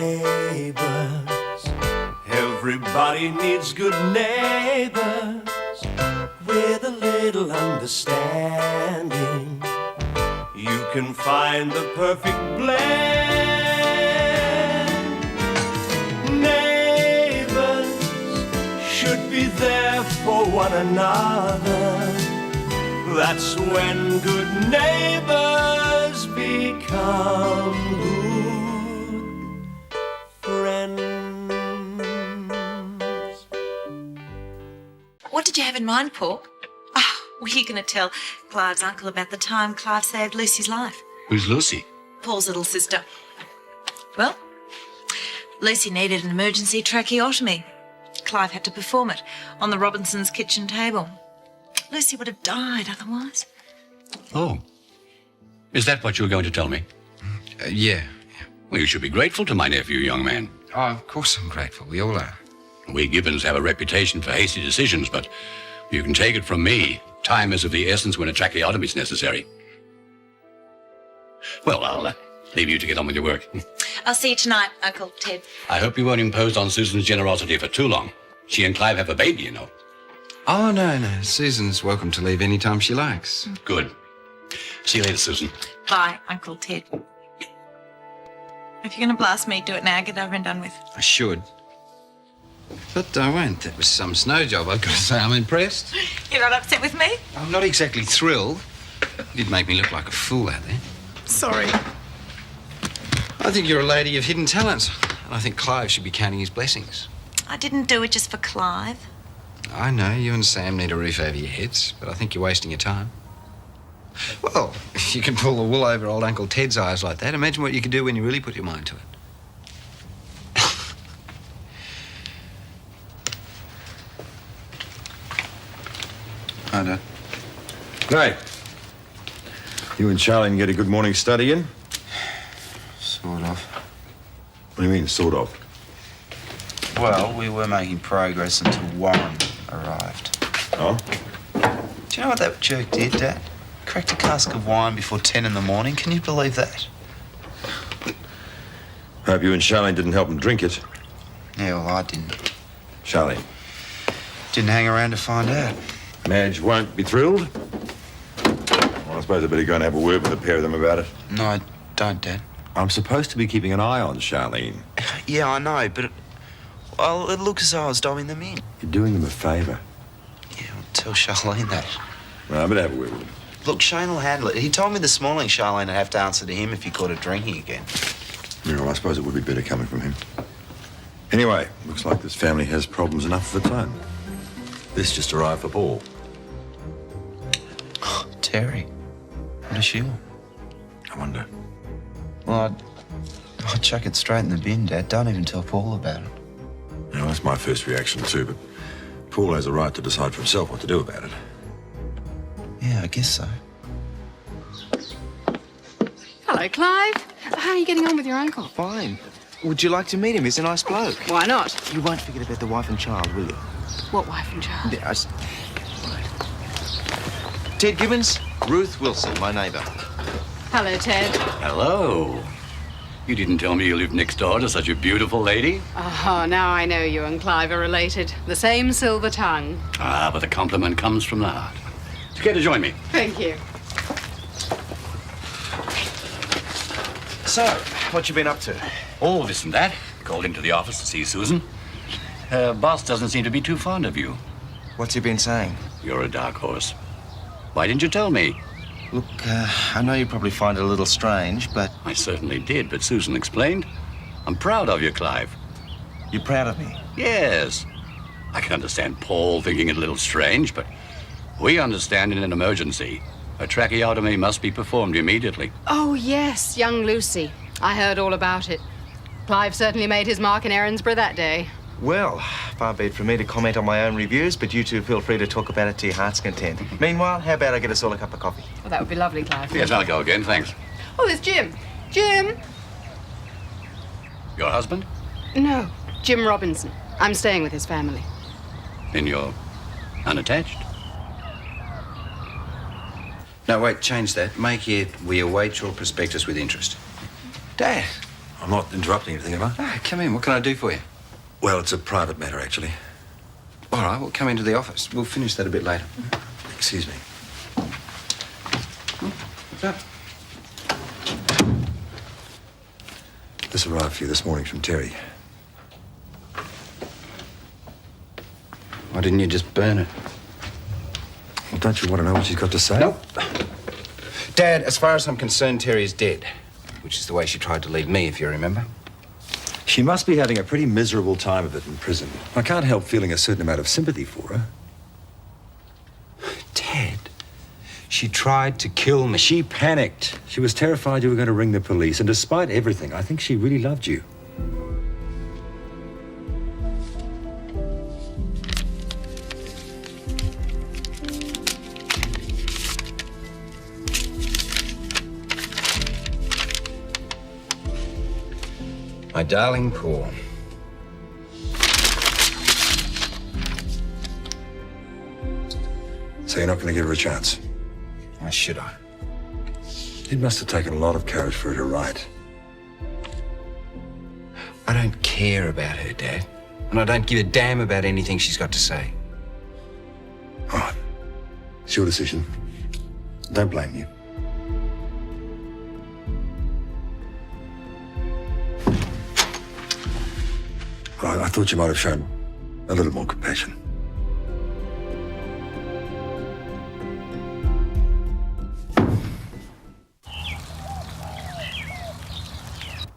Neighbours. Everybody needs good neighbours with a little understanding. You can find the perfect blend. Neighbours should be there for one another. That's when good neighbours become good friends. What did you have in mind, Paul? Oh, were you going to tell Clive's uncle about the time Clive saved Lucy's life? Who's Lucy? Paul's little sister. Well, Lucy needed an emergency tracheotomy. Clive had to perform it on the Robinsons' kitchen table. Lucy would have died otherwise. Oh. Is that what you were going to tell me? Yeah. Well, you should be grateful to my nephew, young man. Oh, of course I'm grateful. We all are. We Gibbons have a reputation for hasty decisions, but you can take it from me. Time is of the essence when a tracheotomy is necessary. Well, I'll leave you to get on with your work. I'll see you tonight, Uncle Ted. I hope you won't impose on Susan's generosity for too long. She and Clive have a baby, you know. Oh, no. Susan's welcome to leave any time she likes. Good. See you later, Susan. Bye, Uncle Ted. If you're going to blast me, do it now. Get over and done with. I should. But I won't. That was some snow job, I've got to say. I'm impressed. You're not upset with me? I'm not exactly thrilled. You did make me look like a fool out there. Sorry. I think you're a lady of hidden talents. And I think Clive should be counting his blessings. I didn't do it just for Clive. I know you and Sam need a roof over your heads, but I think you're wasting your time. Well, if you can pull the wool over old Uncle Ted's eyes like that, imagine what you could do when you really put your mind to it. Hi, Dad. Hey, you and Charlene get a good morning study in? Sort of. What do you mean, sort of? Well, we were making progress until Warren arrived. Oh? Do you know what that jerk did, Dad? Cracked a cask of wine before 10 in the morning. Can you believe that? Hope you and Charlene didn't help him drink it. Yeah, well, I didn't. Charlene. Didn't hang around to find out. Madge won't be thrilled. Well, I suppose I better go and have a word with the pair of them about it. No, I don't, Dad. I'm supposed to be keeping an eye on Charlene. Yeah, I know, but it looked as though I was dobbing them in. You're doing them a favour. Yeah, well, tell Charlene that. Well, I better have a word with him. Look, Shane will handle it. He told me this morning Charlene would have to answer to him if he caught her drinking again. Yeah, well, I suppose it would be better coming from him. Anyway, looks like this family has problems enough of its own. This just arrived for Paul. Terry, what does she want? I wonder. Well, I'd chuck it straight in the bin, Dad. Don't even tell Paul about it. You know, that's my first reaction too, but Paul has a right to decide for himself what to do about it. Yeah, I guess so. Hello, Clive. How are you getting on with your uncle? Fine. Would you like to meet him? He's a nice bloke. Why not? You won't forget about the wife and child, will you? What wife and child? Yeah, right. Ted Gibbons, Ruth Wilson, my neighbour. Hello, Ted. Hello. You didn't tell me you lived next door to such a beautiful lady. Oh, now I know you and Clive are related. The same silver tongue. Ah, but the compliment comes from the heart. You care to join me? Thank you. So, what you been up to? Oh, this and that. Called into the office to see Susan. Her boss doesn't seem to be too fond of you. What's he been saying? You're a dark horse. Why didn't you tell me? Look, I know you probably find it a little strange, but... I certainly did, but Susan explained. I'm proud of you, Clive. You're proud of me? Yes. I can understand Paul thinking it a little strange, but we understand in an emergency. A tracheotomy must be performed immediately. Oh, yes, young Lucy. I heard all about it. Clive certainly made his mark in Erinsborough that day. Well, far be it from me to comment on my own reviews, but you two feel free to talk about it to your heart's content. Meanwhile, how about I get us all a cup of coffee? Well, that would be lovely, Clive. Yes, I'll go again, thanks. Oh, there's Jim. Jim! Your husband? No, Jim Robinson. I'm staying with his family. Then you're unattached? No, wait, change that. Make it, we await your prospectus with interest. Dad, I'm not interrupting anything, am I? Oh, come in. What can I do for you? Well, it's a private matter, actually. All right, well, come into the office. We'll finish that a bit later. Excuse me. What's up? This arrived for you this morning from Terry. Why didn't you just burn it? Well, don't you want to know what she's got to say? Nope. Dad, as far as I'm concerned, Terry is dead. Which is the way she tried to leave me, if you remember. She must be having a pretty miserable time of it in prison. I can't help feeling a certain amount of sympathy for her. Dad, she tried to kill me. She panicked. She was terrified you were going to ring the police, and despite everything, I think she really loved you. My darling Paul. So you're not going to give her a chance? Why should I? It must have taken a lot of courage for her to write. I don't care about her, Dad. And I don't give a damn about anything she's got to say. All right. It's your decision. Don't blame you. I thought you might have shown a little more compassion.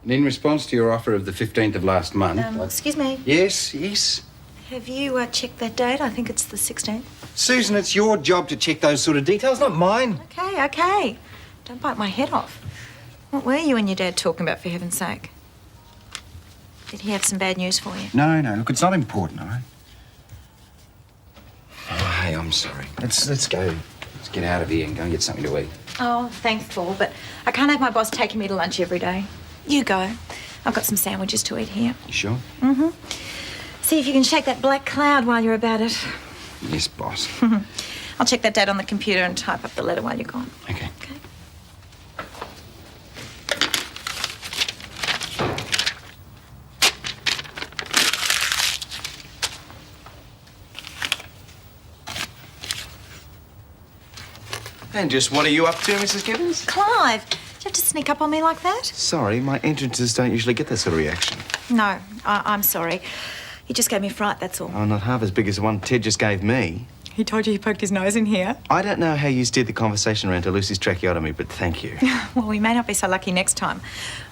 And in response to your offer of the 15th of last month... Excuse me. Yes? Have you checked that date? I think it's the 16th. Susan, it's your job to check those sort of details, not mine. Okay. Don't bite my head off. What were you and your dad talking about, for heaven's sake? Did he have some bad news for you? No, look, it's not important, all right? Oh, hey, I'm sorry. Let's go. Let's get out of here and go and get something to eat. Oh, thanks, Paul, but I can't have my boss taking me to lunch every day. You go. I've got some sandwiches to eat here. You sure? Mm-hmm. See if you can shake that black cloud while you're about it. Yes, boss. I'll check that date on the computer and type up the letter while you're gone. Okay. And just what are you up to, Mrs. Gibbons? Clive, did you have to sneak up on me like that? Sorry, my entrances don't usually get that sort of reaction. No, I'm sorry. He just gave me a fright, that's all. Oh, not half as big as the one Ted just gave me. He told you he poked his nose in here? I don't know how you steered the conversation around to Lucy's tracheotomy, but thank you. Well, we may not be so lucky next time.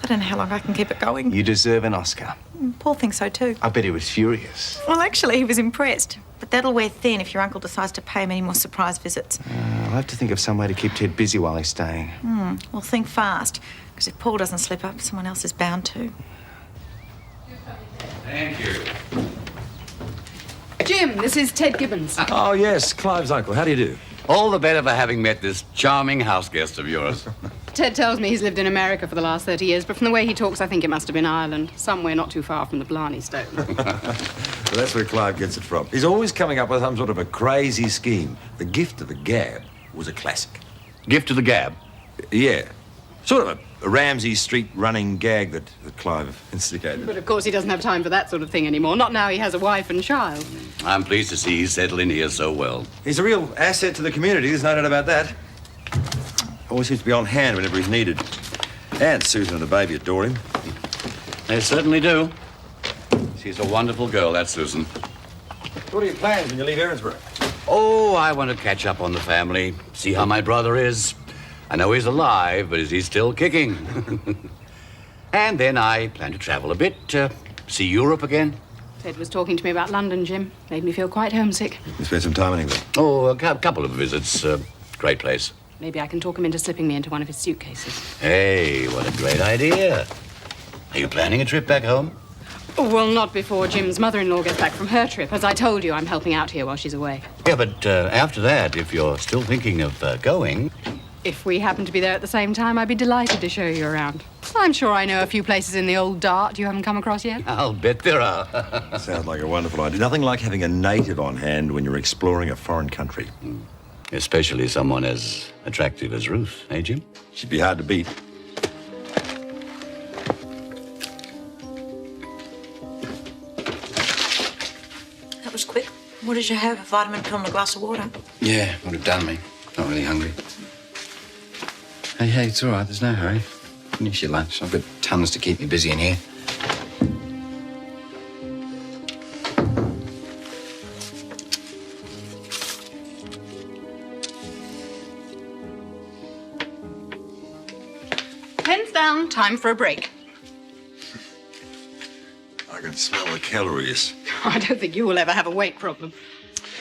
I don't know how long I can keep it going. You deserve an Oscar. Paul thinks so too. I bet he was furious. Well, actually, he was impressed. But that'll wear thin if your uncle decides to pay him any more surprise visits. I'll have to think of some way to keep Ted busy while he's staying. Well, think fast. Because if Paul doesn't slip up, someone else is bound to. Thank you. Jim, this is Ted Gibbons. Oh, yes, Clive's uncle. How do you do? All the better for having met this charming house guest of yours. Ted tells me he's lived in America for the last 30 years, but from the way he talks, I think it must have been Ireland, somewhere not too far from the Blarney Stone. Well, that's where Clive gets it from. He's always coming up with some sort of a crazy scheme. The gift of the gab was a classic. Gift to the gab. Yeah. Sort of a Ramsay Street running gag that Clive instigated. But of course he doesn't have time for that sort of thing anymore, not now he has a wife and child. I'm pleased to see he's settling here so well. He's a real asset to the community, there's no doubt about that. Always seems to be on hand whenever he's needed. And Susan and the baby adore him. They certainly do. She's a wonderful girl, that Susan. What are your plans when you leave Erinsborough? Oh, I want to catch up on the family, see how my brother is. I know he's alive, but is he still kicking? And then I plan to travel a bit, see Europe again. Ted was talking to me about London, Jim. Made me feel quite homesick. You spend some time in England? Oh, a couple of visits. Great place. Maybe I can talk him into slipping me into one of his suitcases. Hey, what a great idea. Are you planning a trip back home? Well, not before Jim's mother-in-law gets back from her trip. As I told you, I'm helping out here while she's away. Yeah, but after that, if you're still thinking of going... If we happen to be there at the same time, I'd be delighted to show you around. I'm sure I know a few places in the old Dart you haven't come across yet. I'll bet there are. Sounds like a wonderful idea. Nothing like having a native on hand when you're exploring a foreign country. Especially someone as attractive as Ruth, eh, Jim? She'd be hard to beat. was quick. What did you have? A vitamin pill and a glass of water? Yeah, would have done me. Not really hungry. Hey, it's all right. There's no hurry. Finish your lunch. I've got tons to keep me busy in here. Pens down. Time for a break. I can smell the calories. I don't think you will ever have a weight problem.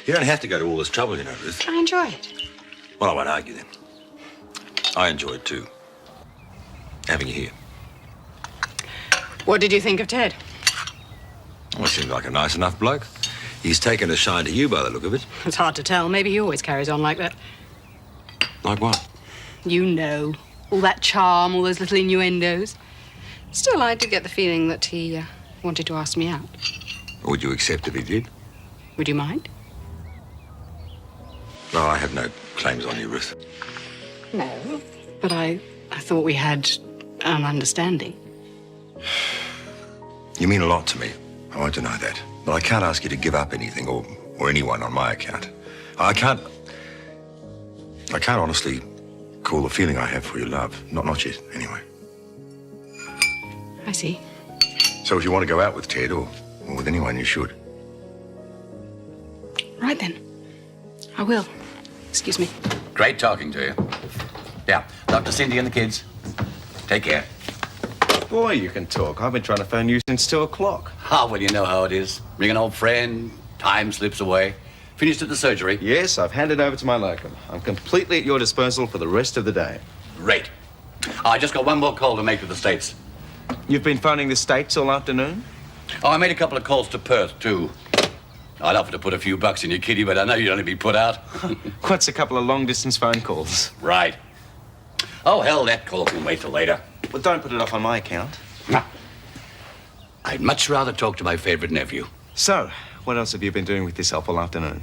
You don't have to go to all this trouble, you know, Ruth. I enjoy it. Well, I won't argue then. I enjoy it too. Having you here. What did you think of Ted? Well, he seems like a nice enough bloke. He's taken a shine to you by the look of it. It's hard to tell. Maybe he always carries on like that. Like what? You know, all that charm, all those little innuendos. Still, I did get the feeling that he wanted to ask me out. Would you accept if he did? Would you mind? No, I have no claims on you, Ruth. No. But I thought we had an understanding. You mean a lot to me. I won't deny that. But I can't ask you to give up anything or anyone on my account. I can't honestly call the feeling I have for you love. Not yet, anyway. I see. So if you want to go out with Ted or with anyone, you should. Right then. I will. Excuse me. Great talking to you. Yeah, Dr. Cindy and the kids. Take care. Boy, you can talk. I've been trying to phone you since 2 o'clock. Ah, well, you know how it is. Ring an old friend, time slips away. Finished at the surgery. Yes, I've handed over to my locum. I'm completely at your disposal for the rest of the day. Great. I just got one more call to make to the States. You've been phoning the States all afternoon? Oh, I made a couple of calls to Perth, too. I'd offer to put a few bucks in your kitty, but I know you'd only be put out. What's a couple of long-distance phone calls? Right. Oh, hell, that call can wait till later. Well, don't put it off on my account. No. I'd much rather talk to my favourite nephew. So, what else have you been doing with yourself all afternoon?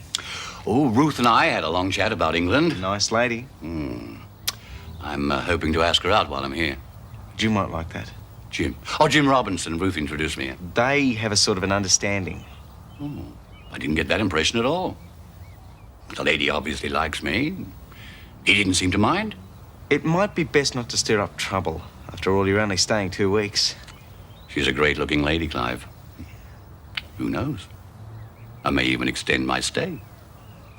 Oh, Ruth and I had a long chat about England. Nice lady. I'm hoping to ask her out while I'm here. Jim won't like that. Jim. Oh, Jim Robinson. Ruth introduced me. They have a sort of an understanding. I didn't get that impression at all. The lady obviously likes me. He didn't seem to mind. It might be best not to stir up trouble. After all, you're only staying 2 weeks. She's a great-looking lady, Clive. Who knows? I may even extend my stay.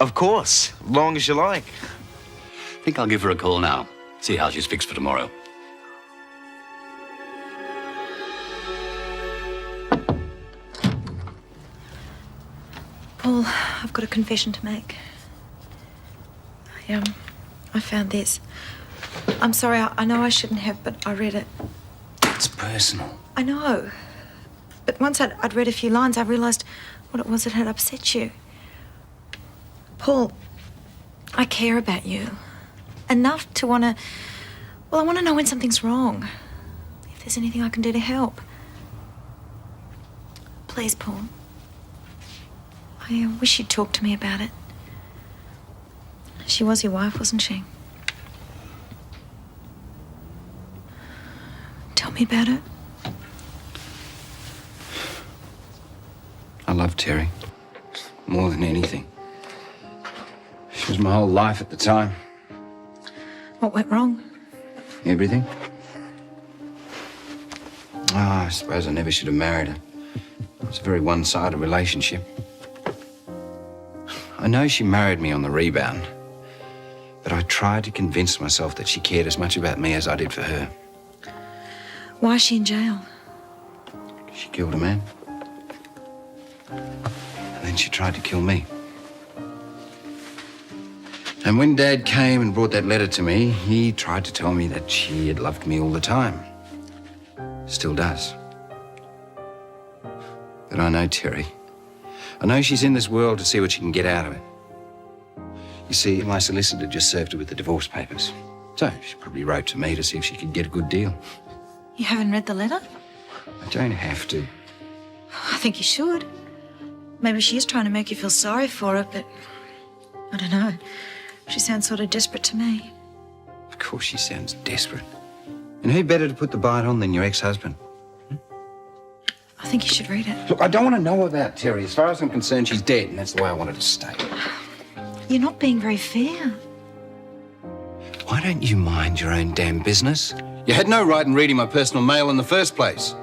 Of course, long as you like. I think I'll give her a call now. See how she's fixed for tomorrow. Paul, I've got a confession to make. I found this. I'm sorry, I know I shouldn't have, but I read it. It's personal. I know. But once I'd read a few lines, I realised what it was that had upset you. Paul, I care about you. Enough to want to... Well, I want to know when something's wrong. If there's anything I can do to help. Please, Paul. I wish you'd talk to me about it. She was your wife, wasn't she? Tell me about it. I love Terry. More than anything. She was my whole life at the time. What went wrong? Everything. I suppose I never should have married her. It was a very one-sided relationship. I know she married me on the rebound, but I tried to convince myself that she cared as much about me as I did for her. Why is she in jail? She killed a man. And then she tried to kill me. And when Dad came and brought that letter to me, he tried to tell me that she had loved me all the time. Still does. But I know Terry. I know she's in this world to see what she can get out of it. You see, my solicitor just served her with the divorce papers. So she probably wrote to me to see if she could get a good deal. You haven't read the letter? I don't have to. I think you should. Maybe she is trying to make you feel sorry for her, but I don't know. She sounds sort of desperate to me. Of course she sounds desperate. And who better to put the bite on than your ex-husband? I think you should read it. Look, I don't want to know about Terry. As far as I'm concerned, she's dead, and that's the way I wanted to stay. You're not being very fair. Why don't you mind your own damn business? You had no right in reading my personal mail in the first place.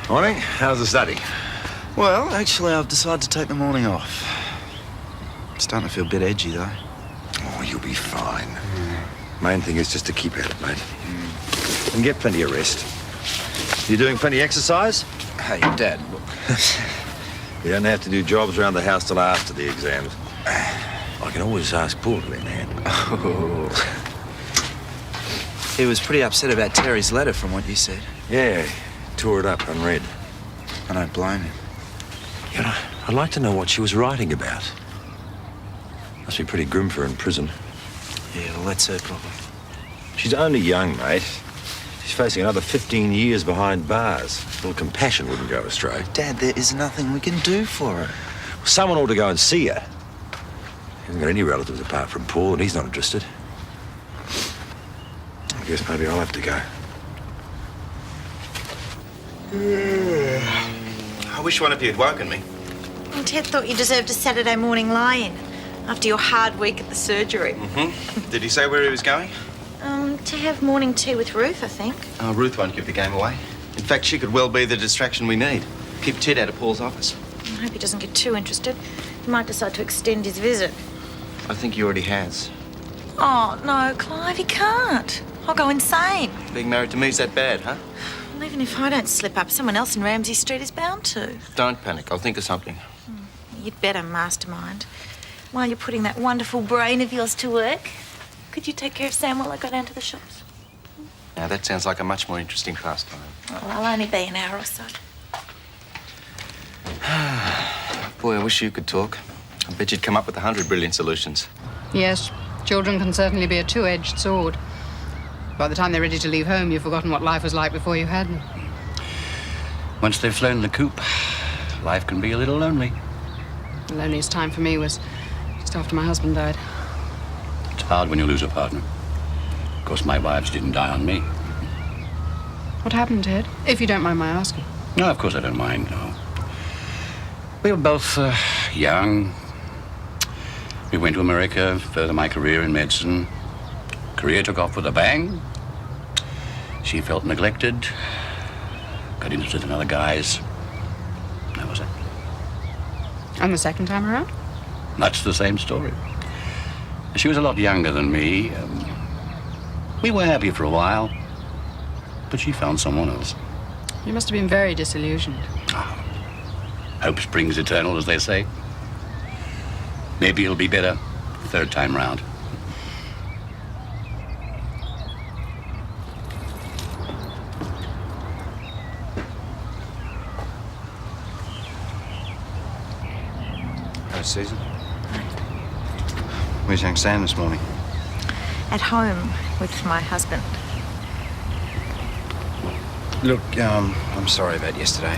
Morning. How's the study? Well, actually, I've decided to take the morning off. I'm starting to feel a bit edgy, though. Oh, you'll be fine. Main thing is just to keep at it, mate. And get plenty of rest. You doing plenty of exercise? Hey, Dad, look. You don't have to do jobs around the house till after the exams. I can always ask Paul to lend a hand. Oh. He was pretty upset about Terry's letter from what you said. Yeah, tore it up unread. I don't blame him. Yeah, I'd like to know what she was writing about. Must be pretty grim for her in prison. Yeah, well, that's her problem. She's only young, mate. She's facing another 15 years behind bars. A little compassion wouldn't go astray. Dad, there is nothing we can do for her. Someone ought to go and see her. She hasn't got any relatives apart from Paul, and he's not interested. I guess maybe I'll have to go. I wish one of you had woken me. Well, Ted thought you deserved a Saturday morning lie-in after your hard week at the surgery. Did he say where he was going? To have morning tea with Ruth, I think. Oh, Ruth won't give the game away. In fact, she could well be the distraction we need. Keep Ted out of Paul's office. I hope he doesn't get too interested. He might decide to extend his visit. I think he already has. Oh, no, Clive, he can't. I'll go insane. Being married to me is that bad, huh? Well, even if I don't slip up, someone else in Ramsay Street is bound to. Don't panic. I'll think of something. You'd better, mastermind. While you're putting that wonderful brain of yours to work, could you take care of Sam while I go down to the shops? Now, that sounds like a much more interesting pastime. Well, I'll only be an hour or so. Boy, I wish you could talk. I bet you'd come up with 100 brilliant solutions. Yes, children can certainly be a two-edged sword. By the time they're ready to leave home, you've forgotten what life was like before you had them. Once they've flown the coop, life can be a little lonely. The loneliest time for me was just after my husband died. It's hard when you lose a partner. Of course, my wives didn't die on me. What happened, Ted? If you don't mind my asking. No, of course I don't mind, no. We were both young. We went to America, further my career in medicine. Career took off with a bang. She felt neglected. Got interested in other guys. That was it. And the second time around? That's the same story. She was a lot younger than me. We were happy for a while, but she found someone else. You must have been very disillusioned. Hope springs eternal, as they say. Maybe it'll be better third time round. Hello, Susan. Where's young Sam this morning? At home with my husband. Look, I'm sorry about yesterday.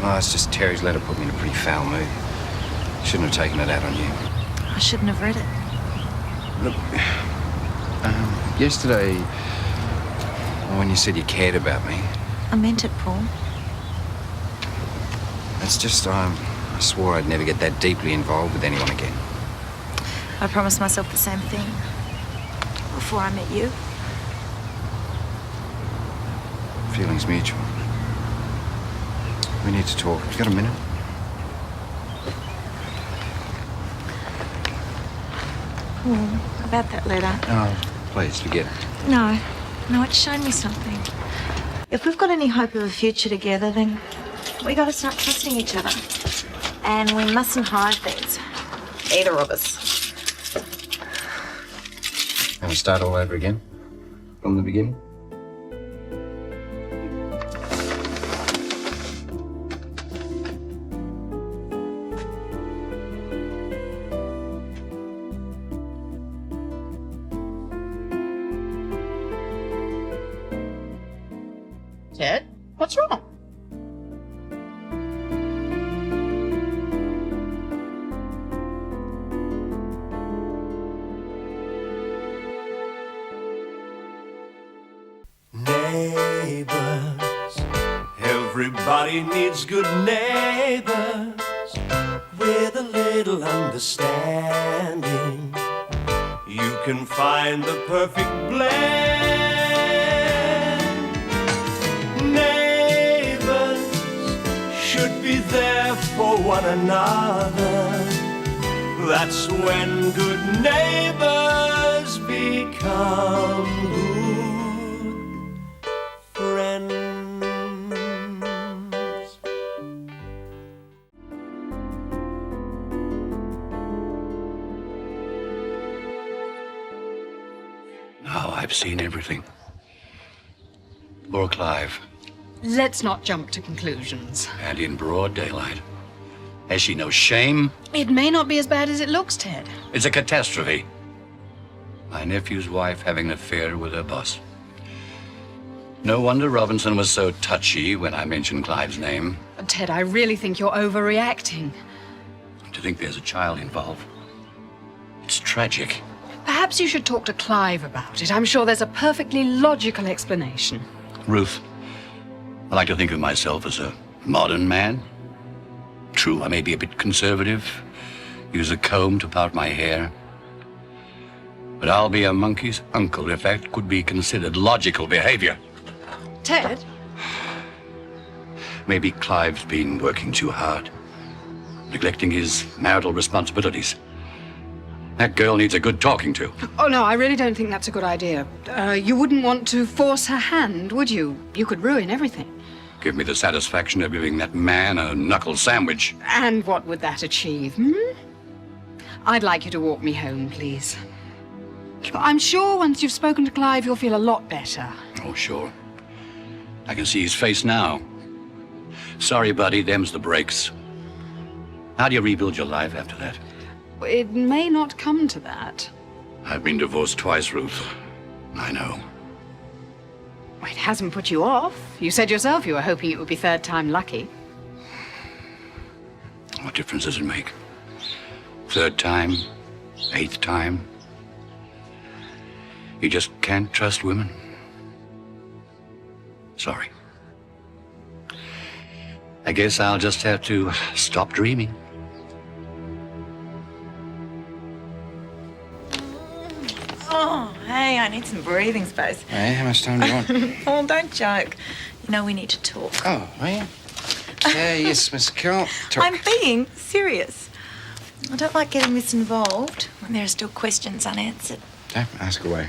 Oh, it's just Terry's letter put me in a pretty foul mood. Shouldn't have taken it out on you. I shouldn't have read it. Look, yesterday, when you said you cared about me, I meant it, Paul. it's just, I swore I'd never get that deeply involved with anyone again. I promised myself the same thing before I met you. Feelings mutual. We need to talk. You got a minute? About that letter. Oh, please, forget it. No, it's shown me something. If we've got any hope of a future together, then we got to start trusting each other. And we mustn't hide things. Either of us. And we start all over again? From the beginning? Ted, what's wrong? Everybody needs good neighbors with a little understanding. You can find the perfect blend. Neighbors should be there for one another. That's when good neighbors become good friends. Now I've seen everything. Poor Clive, Let's not jump to conclusions. and in broad daylight. Has she no shame? It may not be as bad as it looks, Ted. It's a catastrophe. My nephew's wife having an affair with her boss. No wonder Robinson was so touchy when I mentioned Clive's name. Ted, I really think you're overreacting. To think there's a child involved. It's tragic. Perhaps you should talk to Clive about it. I'm sure there's a perfectly logical explanation. Ruth, I like to think of myself as a modern man. True, I may be a bit conservative, use a comb to part my hair. But I'll be a monkey's uncle if that could be considered logical behavior. Ted? Maybe Clive's been working too hard, neglecting his marital responsibilities. That girl needs a good talking to. Oh, no, I really don't think that's a good idea. You wouldn't want to force her hand, would you? You could ruin everything. Give me the satisfaction of giving that man a knuckle sandwich. And what would that achieve, I'd like you to walk me home, please. I'm sure once you've spoken to Clive, you'll feel a lot better. Oh, sure. I can see his face now. Sorry, buddy, them's the breaks. How do you rebuild your life after that? It may not come to that. I've been divorced twice, Ruth. I know. Well, it hasn't put you off. You said yourself you were hoping it would be third time lucky. What difference does it make? Third time? Eighth time? You just can't trust women? Sorry. I guess I'll just have to stop dreaming. Oh, hey, I need some breathing space. Hey, how much time do you want? Oh, don't joke. You know, we need to talk. Oh, yeah. Yes, Miss Carroll. Talk. I'm being serious. I don't like getting this involved when there are still questions unanswered. Yeah, ask away.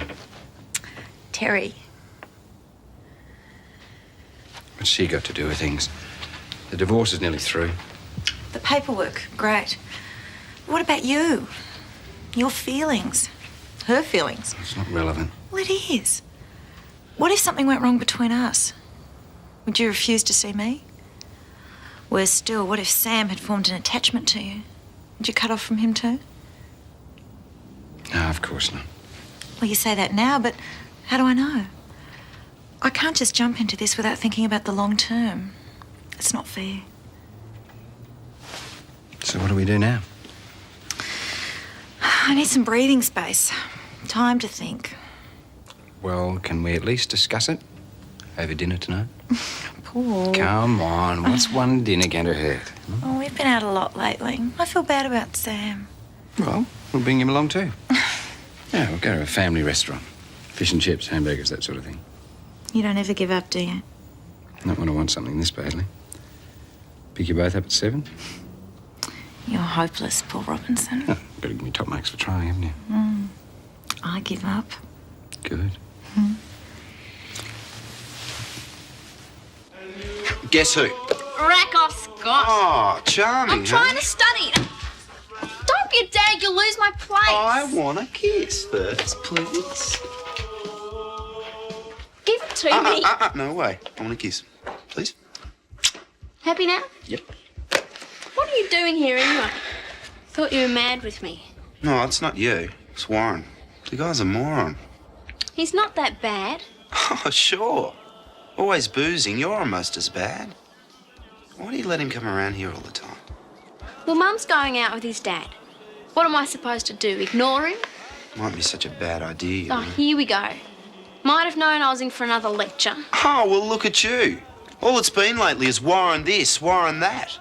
Terry. What's she got to do with things? The divorce is nearly through. The paperwork, great. What about you? Your feelings? Her feelings? It's not relevant. Well, it is. What if something went wrong between us? Would you refuse to see me? Worse still, what if Sam had formed an attachment to you? Would you cut off from him too? No, of course not. Well, you say that now, but how do I know? I can't just jump into this without thinking about the long term. It's not fair. So what do we do now? I need some breathing space. Time to think. Well, can we at least discuss it? Over dinner tonight? Paul. Come on, what's one dinner going to hurt? Oh, we've been out a lot lately. I feel bad about Sam. Well, we'll bring him along too. Yeah, we'll go to a family restaurant. Fish and chips, hamburgers, that sort of thing. You don't ever give up, do you? Not when I want something this badly. Pick you both up at 7? You're hopeless, Paul Robinson. Oh, better give me top marks for trying, haven't you? I give up. Good. Guess who? Rack off, Scott. Oh, charming, I'm trying to study. Don't be a dag, you'll lose my place. I want a kiss first, please. Give it to me. No way. I want a kiss. Please. Happy now? Yep. What are you doing here anyway? Thought you were mad with me. No, it's not you. It's Warren. The guy's a moron. He's not that bad. Oh, sure. Always boozing. You're almost as bad. Why do you let him come around here all the time? Well, Mum's going out with his dad. What am I supposed to do, ignore him? Might be such a bad idea. Oh, here we go. Might have known I was in for another lecture. Oh, well, look at you. All it's been lately is war on this, war on that.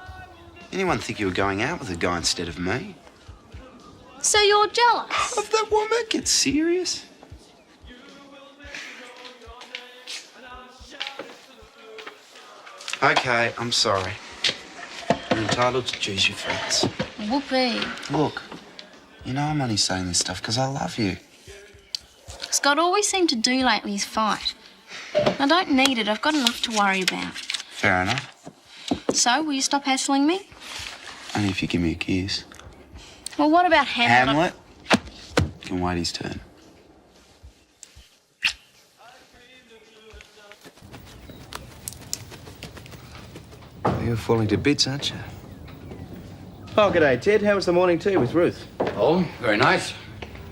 Anyone think you were going out with a guy instead of me? So you're jealous? Of that woman? Get serious. Okay, I'm sorry. You're entitled to choose your friends. Whoopee. Look, you know I'm only saying this stuff because I love you. Scott, all we seem to do lately is fight. I don't need it. I've got enough to worry about. Fair enough. So, will you stop hassling me? Only if you give me a kiss. Well, what about Hamlet? Hamlet can wait his turn. You're falling to bits, aren't you? Oh, g'day, Ted. How was the morning tea with Ruth? Oh, very nice.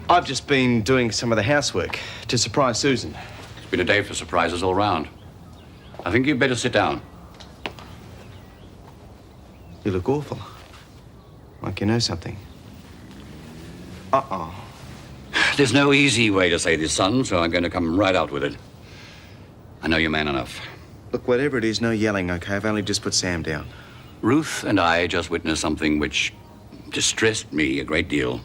I've just been doing some of the housework to surprise Susan. It's been a day for surprises all round. I think you'd better sit down. You look awful. Like you know something. Uh-oh. There's no easy way to say this, son, so I'm going to come right out with it. I know you're man enough. Look, whatever it is, no yelling, okay? I've only just put Sam down. Ruth and I just witnessed something which distressed me a great deal.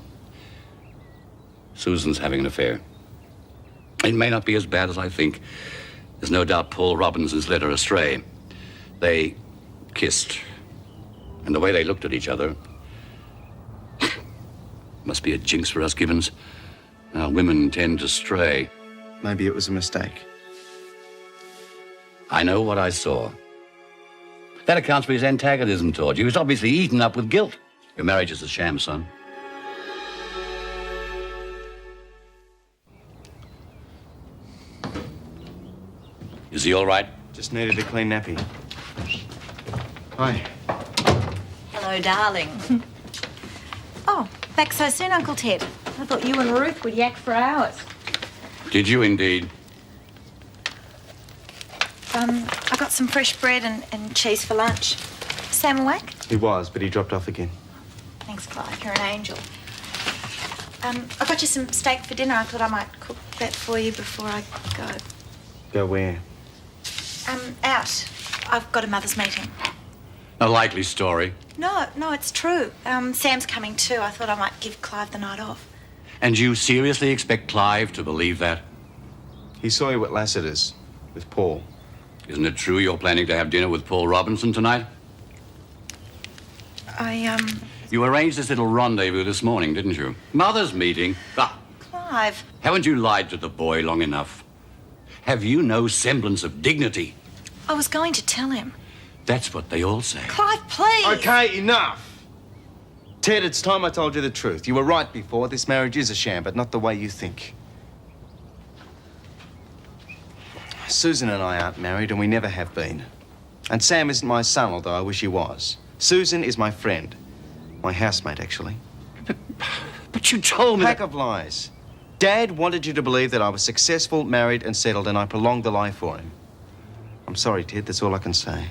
Susan's having an affair. It may not be as bad as I think. There's no doubt Paul Robinson's led her astray. They kissed. And the way they looked at each other... must be a jinx for us Gibbons. Now, women tend to stray. Maybe it was a mistake. I know what I saw. That accounts for his antagonism toward you. He was obviously eaten up with guilt. Your marriage is a sham, son. Is he all right? Just needed a clean nappy. Hi. Hello, darling. Oh, back so soon, Uncle Ted. I thought you and Ruth would yak for hours. Did you indeed? I got some fresh bread and cheese for lunch. Sam awake? He was, but he dropped off again. Thanks, Clarke. You're an angel. I got you some steak for dinner. I thought I might cook that for you before I go. Go where? Out. I've got a mother's meeting. A likely story. No, it's true. Sam's coming too. I thought I might give Clive the night off. And you seriously expect Clive to believe that? He saw you at Lassiter's with Paul. Isn't it true you're planning to have dinner with Paul Robinson tonight? You arranged this little rendezvous this morning, didn't you? Mother's meeting. Ah, Clive. haven't you lied to the boy long enough? Have you no semblance of dignity? I was going to tell him. That's what they all say. Clive, please. Okay, enough. Ted, it's time I told you the truth. You were right before. This marriage is a sham, but not the way you think. Susan and I aren't married, and we never have been. And Sam isn't my son, although I wish he was. Susan is my friend. My housemate, actually. But you told me Pack of lies. Dad wanted you to believe that I was successful, married, and settled, and I prolonged the lie for him. I'm sorry, Ted. That's all I can say.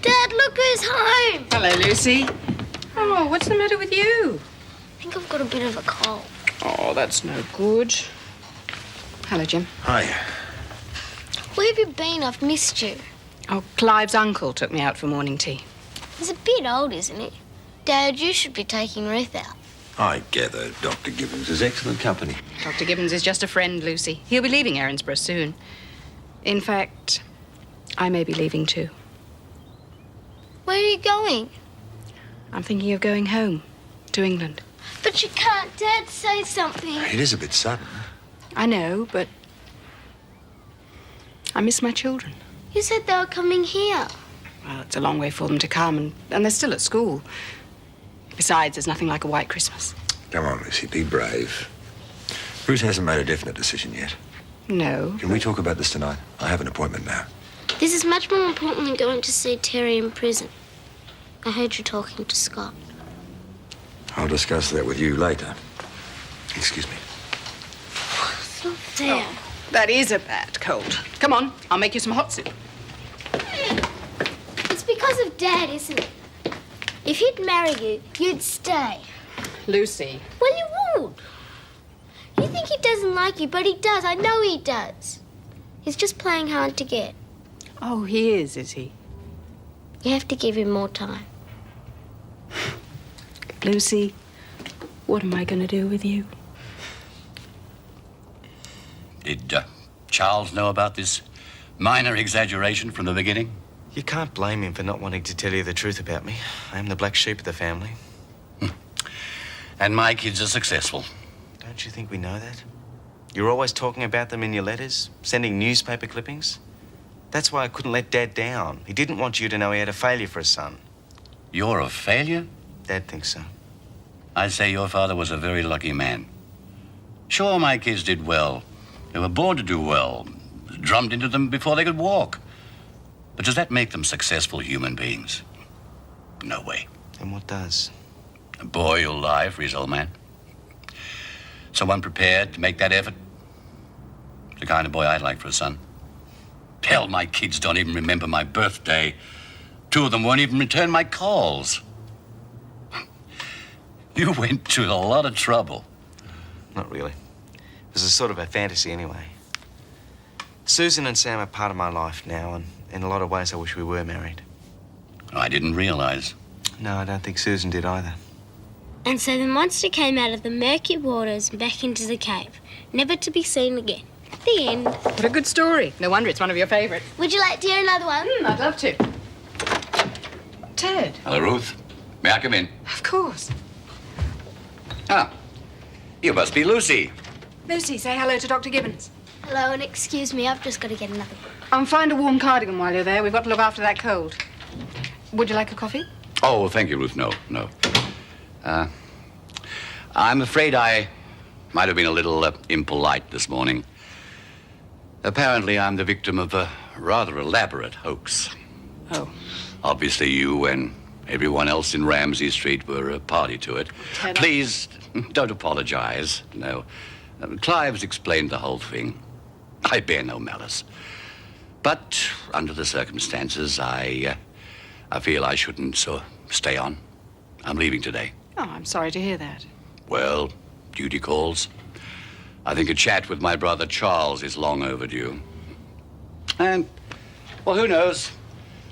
Dad, look who's home! Hello, Lucy. Oh, what's the matter with you? I think I've got a bit of a cold. Oh, that's no good. Hello, Jim. Hi. Where have you been? I've missed you. Oh, Clive's uncle took me out for morning tea. He's a bit old, isn't he? Dad, you should be taking Ruth out. I gather Dr. Gibbons is excellent company. Dr. Gibbons is just a friend, Lucy. He'll be leaving Erinsborough soon. In fact, I may be leaving too. Where are you going? I'm thinking of going home, to England. But you can't. Dad, say something. It is a bit sudden. I know, but I miss my children. You said they were coming here. Well, it's a long way for them to come, and they're still at school. Besides, there's nothing like a white Christmas. Come on, Lucy, be brave. Bruce hasn't made a definite decision yet. No. Can we talk about this tonight? I have an appointment now. This is much more important than going to see Terry in prison. I heard you talking to Scott. I'll discuss that with you later. Excuse me. It's not fair. That is a bad cold. Come on, I'll make you some hot soup. It's because of Dad, isn't it? If he'd marry you, you'd stay. Lucy. Well, you would. You think he'd doesn't like you, but he does. I know he does. He's just playing hard to get. Oh, he is he? You have to give him more time. Lucy, what am I going to do with you? Did Charles know about this minor exaggeration from the beginning? You can't blame him for not wanting to tell you the truth about me. I am the black sheep of the family. And my kids are successful. Don't you think we know that? You're always talking about them in your letters, sending newspaper clippings. That's why I couldn't let Dad down. He didn't want you to know he had a failure for a son. You're a failure? Dad thinks so. I'd say your father was a very lucky man. Sure, my kids did well. They were born to do well, drummed into them before they could walk. But does that make them successful human beings? No way. And what does? A boy who'll lie for his old man. Someone prepared to make that effort. The kind of boy I'd like for a son. Hell, my kids don't even remember my birthday. 2 of them won't even return my calls. You went to a lot of trouble. Not really. It was a sort of a fantasy anyway. Susan and Sam are part of my life now, and in a lot of ways I wish we were married. I didn't realize. No, I don't think Susan did either. And so the monster came out of the murky waters and back into the cave, never to be seen again. The end. What a good story. No wonder it's one of your favourites. Would you like to hear another one? I'd love to. Ted. Hello, Ruth. May I come in? Of course. Ah, you must be Lucy. Lucy, say hello to Dr. Gibbons. Hello, and excuse me, I've just got to get another book. And find a warm cardigan while you're there. We've got to look after that cold. Would you like a coffee? Oh, thank you, Ruth. No. I'm afraid I might have been a little impolite this morning. Apparently, I'm the victim of a rather elaborate hoax. Oh. Obviously, you and everyone else in Ramsay Street were a party to it. Ted, Please, don't apologize. No. Clive's explained the whole thing. I bear no malice. But under the circumstances, I feel I shouldn't stay on. I'm leaving today. Oh, I'm sorry to hear that. Well, duty calls. I think a chat with my brother Charles is long overdue. And, well, who knows?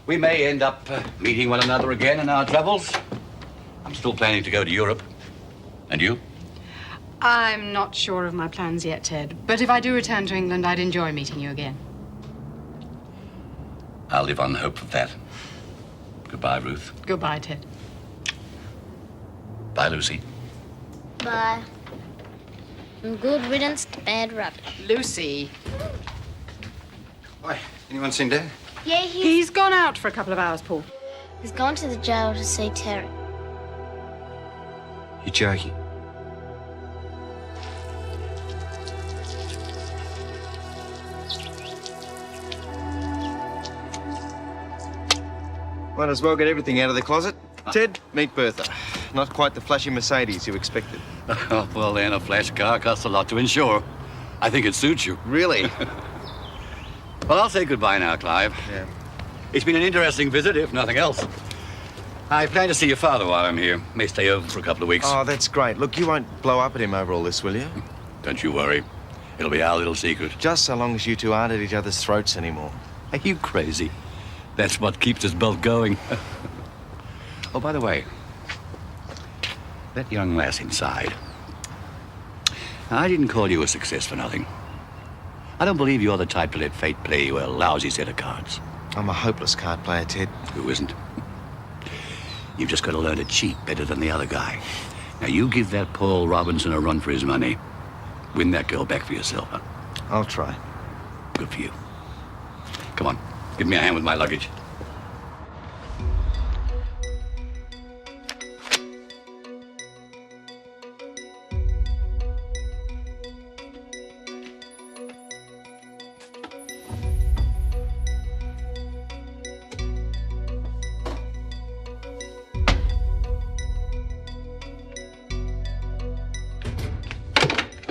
We may end up meeting one another again in our travels. I'm still planning to go to Europe. And you? I'm not sure of my plans yet, Ted. But if I do return to England, I'd enjoy meeting you again. I'll live on the hope of that. Goodbye, Ruth. Goodbye, Ted. Bye, Lucy. Bye. And good riddance to bad rubbish. Lucy. Oi, anyone seen Dad? Yeah, He's gone out for a couple of hours, Paul. he's gone to the jail to see Terry. You're joking. Might as well get everything out of the closet. Ted, meet Bertha. Not quite the flashy Mercedes you expected. Oh, well, then, a flash car costs a lot to insure. I think it suits you. Really? Well, I'll say goodbye now, Clive. Yeah. It's been an interesting visit, if nothing else. I plan to see your father while I'm here. May stay over for a couple of weeks. Oh, that's great. Look, you won't blow up at him over all this, will you? Don't you worry. It'll be our little secret. Just so long as you two aren't at each other's throats anymore. Are you crazy? That's what keeps us both going. Oh, by the way, that young lass inside. I didn't call you a success for nothing. I don't believe you're the type to let fate play you a lousy set of cards. I'm a hopeless card player, Ted. Who isn't? You've just got to learn to cheat better than the other guy. Now, you give that Paul Robinson a run for his money. Win that girl back for yourself, huh? I'll try. Good for you. Come on, give me a hand with my luggage.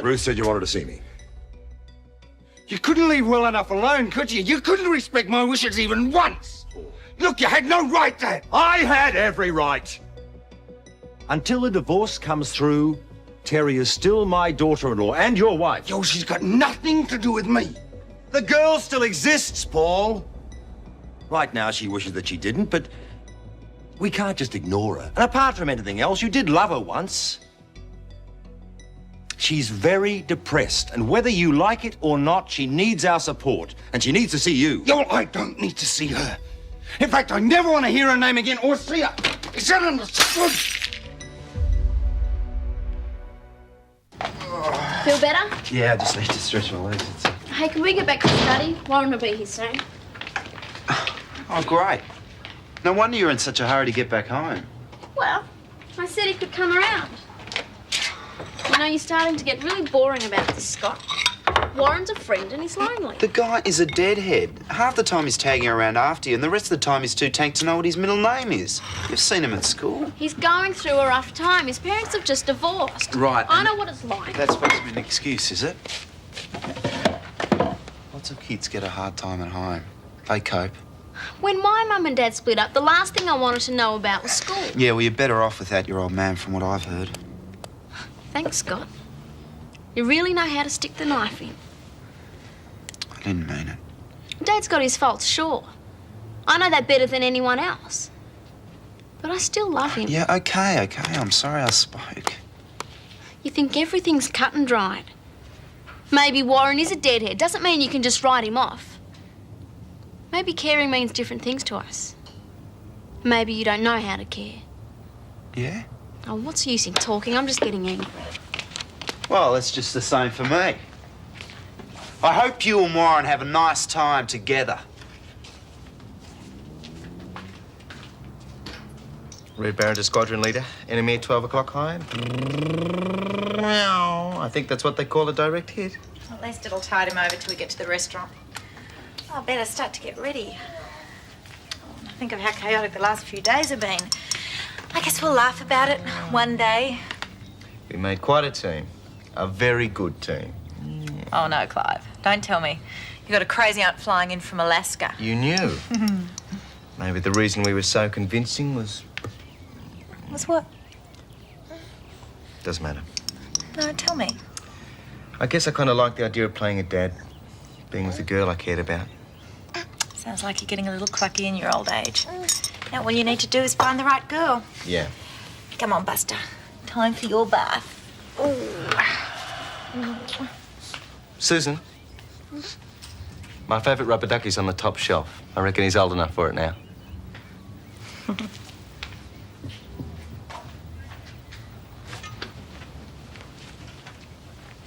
Ruth said you wanted to see me. You couldn't leave well enough alone, could you? You couldn't respect my wishes even once. Look, you had no right to. I had every right. Until the divorce comes through, Terry is still my daughter-in-law and your wife. Yo, she's got nothing to do with me. The girl still exists, Paul. Right now, she wishes that she didn't, but we can't just ignore her. And apart from anything else, you did love her once. She's very depressed, and whether you like it or not, she needs our support, and she needs to see you. Yo, I don't need to see her. In fact, I never want to hear her name again or see her. Is that understood? Feel better? Yeah, I just need to stretch my legs. Hey, can we get back to the study? Warren will be here soon. Oh, great. No wonder you're in such a hurry to get back home. Well, I said he could come around. You know, you're starting to get really boring about this, Scott. Warren's a friend and he's lonely. The guy is a deadhead. Half the time he's tagging around after you, and the rest of the time he's too tanked to know what his middle name is. You've seen him at school. He's going through a rough time. His parents have just divorced. Right. I know what it's like. That's supposed to be an excuse, is it? Lots of kids get a hard time at home. They cope. When my mum and dad split up, the last thing I wanted to know about was school. Yeah, well, you're better off without your old man, from what I've heard. Thanks, Scott. You really know how to stick the knife in. I didn't mean it. Dad's got his faults, sure. I know that better than anyone else. But I still love him. Yeah, okay. I'm sorry I spoke. You think everything's cut and dried. Maybe Warren is a deadhead. Doesn't mean you can just write him off. Maybe caring means different things to us. Maybe you don't know how to care. Yeah? Oh, what's the use in talking? I'm just getting angry. Well, it's just the same for me. I hope you and Warren have a nice time together. Red Baron to Squadron Leader. Enemy at 12 o'clock high. I think that's what they call a direct hit. At least it'll tide him over till we get to the restaurant. I better start to get ready. Think of how chaotic the last few days have been. I guess we'll laugh about it one day. We made quite a team. A very good team. Oh, no, Clive. Don't tell me. You got a crazy aunt flying in from Alaska. You knew. Maybe the reason we were so convincing was... What's what? Doesn't matter. No, tell me. I guess I kind of like the idea of playing a dad. Being with a girl I cared about. Sounds like you're getting a little clucky in your old age. Now, all you need to do is find the right girl. Yeah. Come on, Buster. Time for your bath. Susan? My favourite rubber ducky's on the top shelf. I reckon he's old enough for it now.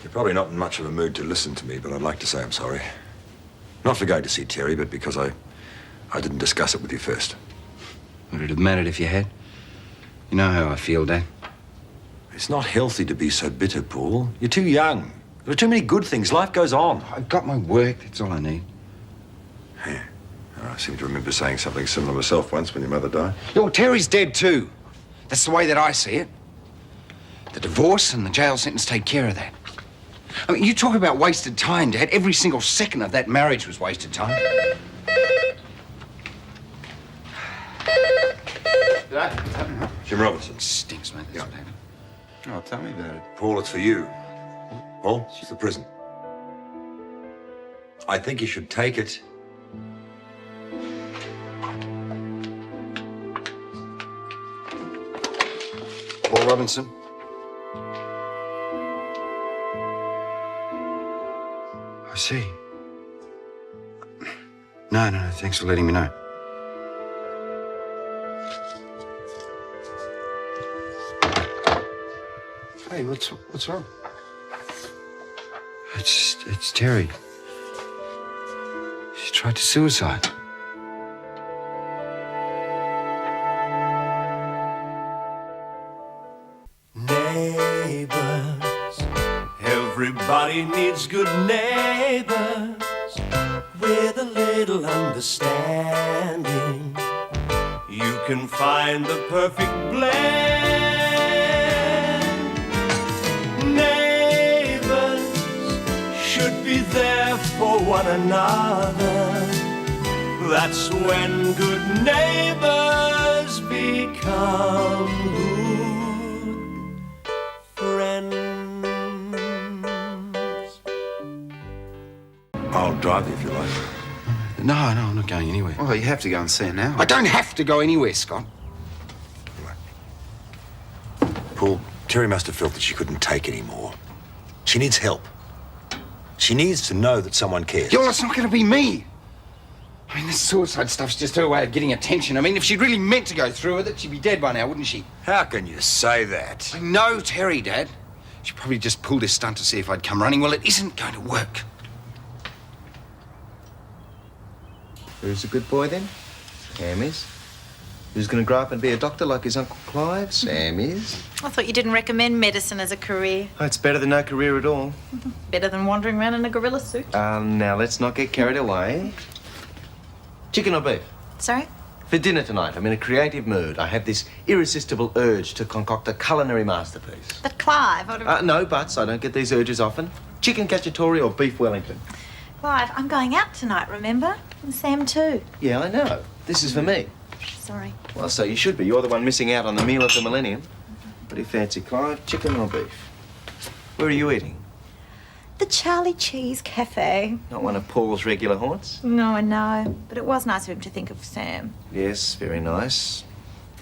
You're probably not in much of a mood to listen to me, but I'd like to say I'm sorry. Not for going to see Terry, but because I didn't discuss it with you first. Would it have mattered if you had? You know how I feel, Dad. It's not healthy to be so bitter, Paul. You're too young. There are too many good things. Life goes on. I've got my work. That's all I need. Yeah. I seem to remember saying something similar myself once when your mother died. Well, Terry's dead too. That's the way that I see it. The divorce and the jail sentence take care of that. I mean, you talk about wasted time, Dad. Every single second of that marriage was wasted time. Jim Robinson. Stinks, mate. That's what happened. Oh, tell me about it. Paul, it's for you. Paul, it's the prison. I think you should take it. Paul Robinson. I see. No, thanks for letting me know. Hey, what's wrong? It's Terry. She tried to suicide. Neighbours, everybody needs good neighbours with a little understanding. You can find the perfect blend. Neighbours should be there for one another. That's when good neighbours become good friends. drive you if you like. No, I'm not going anywhere. Well, you have to go and see her now. I don't have to go anywhere, Scott. Paul, Terry must have felt that she couldn't take any more. She needs help. She needs to know that someone cares. Well, it's not going to be me. I mean, this suicide stuff's just her way of getting attention. I mean, if she'd really meant to go through with it, she'd be dead by now, wouldn't she? How can you say that? I know Terry, Dad. She probably just pulled this stunt to see if I'd come running. Well, it isn't going to work. Who's a good boy then? Sam is. Who's going to grow up and be a doctor like his Uncle Clive? Sam is. I thought you didn't recommend medicine as a career. Oh, it's better than no career at all. Better than wandering around in a gorilla suit. Now, let's not get carried away. Chicken or beef? Sorry? For dinner tonight, I'm in a creative mood. I have this irresistible urge to concoct a culinary masterpiece. But Clive, I'd have... No buts. I don't get these urges often. Chicken cacciatore or beef Wellington? Clive, I'm going out tonight, remember? And Sam too. Yeah, I know. This is for me. Sorry. Well, so you should be. You're the one missing out on the meal of the millennium. What do you fancy, Clive? Chicken or beef? Where are you eating? The Charlie Cheese Cafe. Not one of Paul's regular haunts? No, I know. But it was nice of him to think of Sam. Yes, very nice.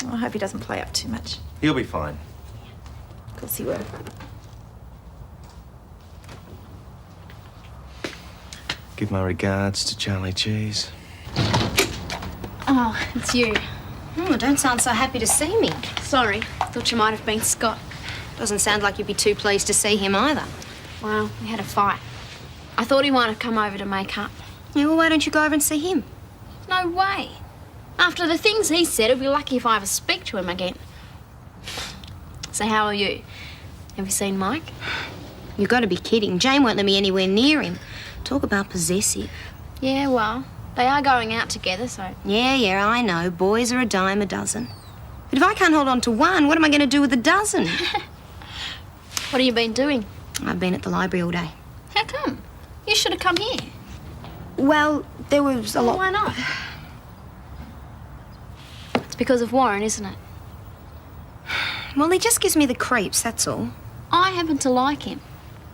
I hope he doesn't play up too much. He'll be fine. Of course he will. Give my regards to Charlie Cheese. Oh, it's you. Oh, don't sound so happy to see me. Sorry, thought you might have been Scott. Doesn't sound like you'd be too pleased to see him either. Well, we had a fight. I thought he might have come over to make up. Yeah, well, why don't you go over and see him? No way. After the things he said, I'd be lucky if I ever speak to him again. So how are you? Have you seen Mike? You've got to be kidding. Jane won't let me anywhere near him. Talk about possessive. Yeah, well, they are going out together, so... Yeah, I know. Boys are a dime a dozen. But if I can't hold on to one, what am I going to do with a dozen? What have you been doing? I've been at the library all day. How come? You should have come here. Well, there was a lot... Why not? It's because of Warren, isn't it? Well, he just gives me the creeps, that's all. I happen to like him.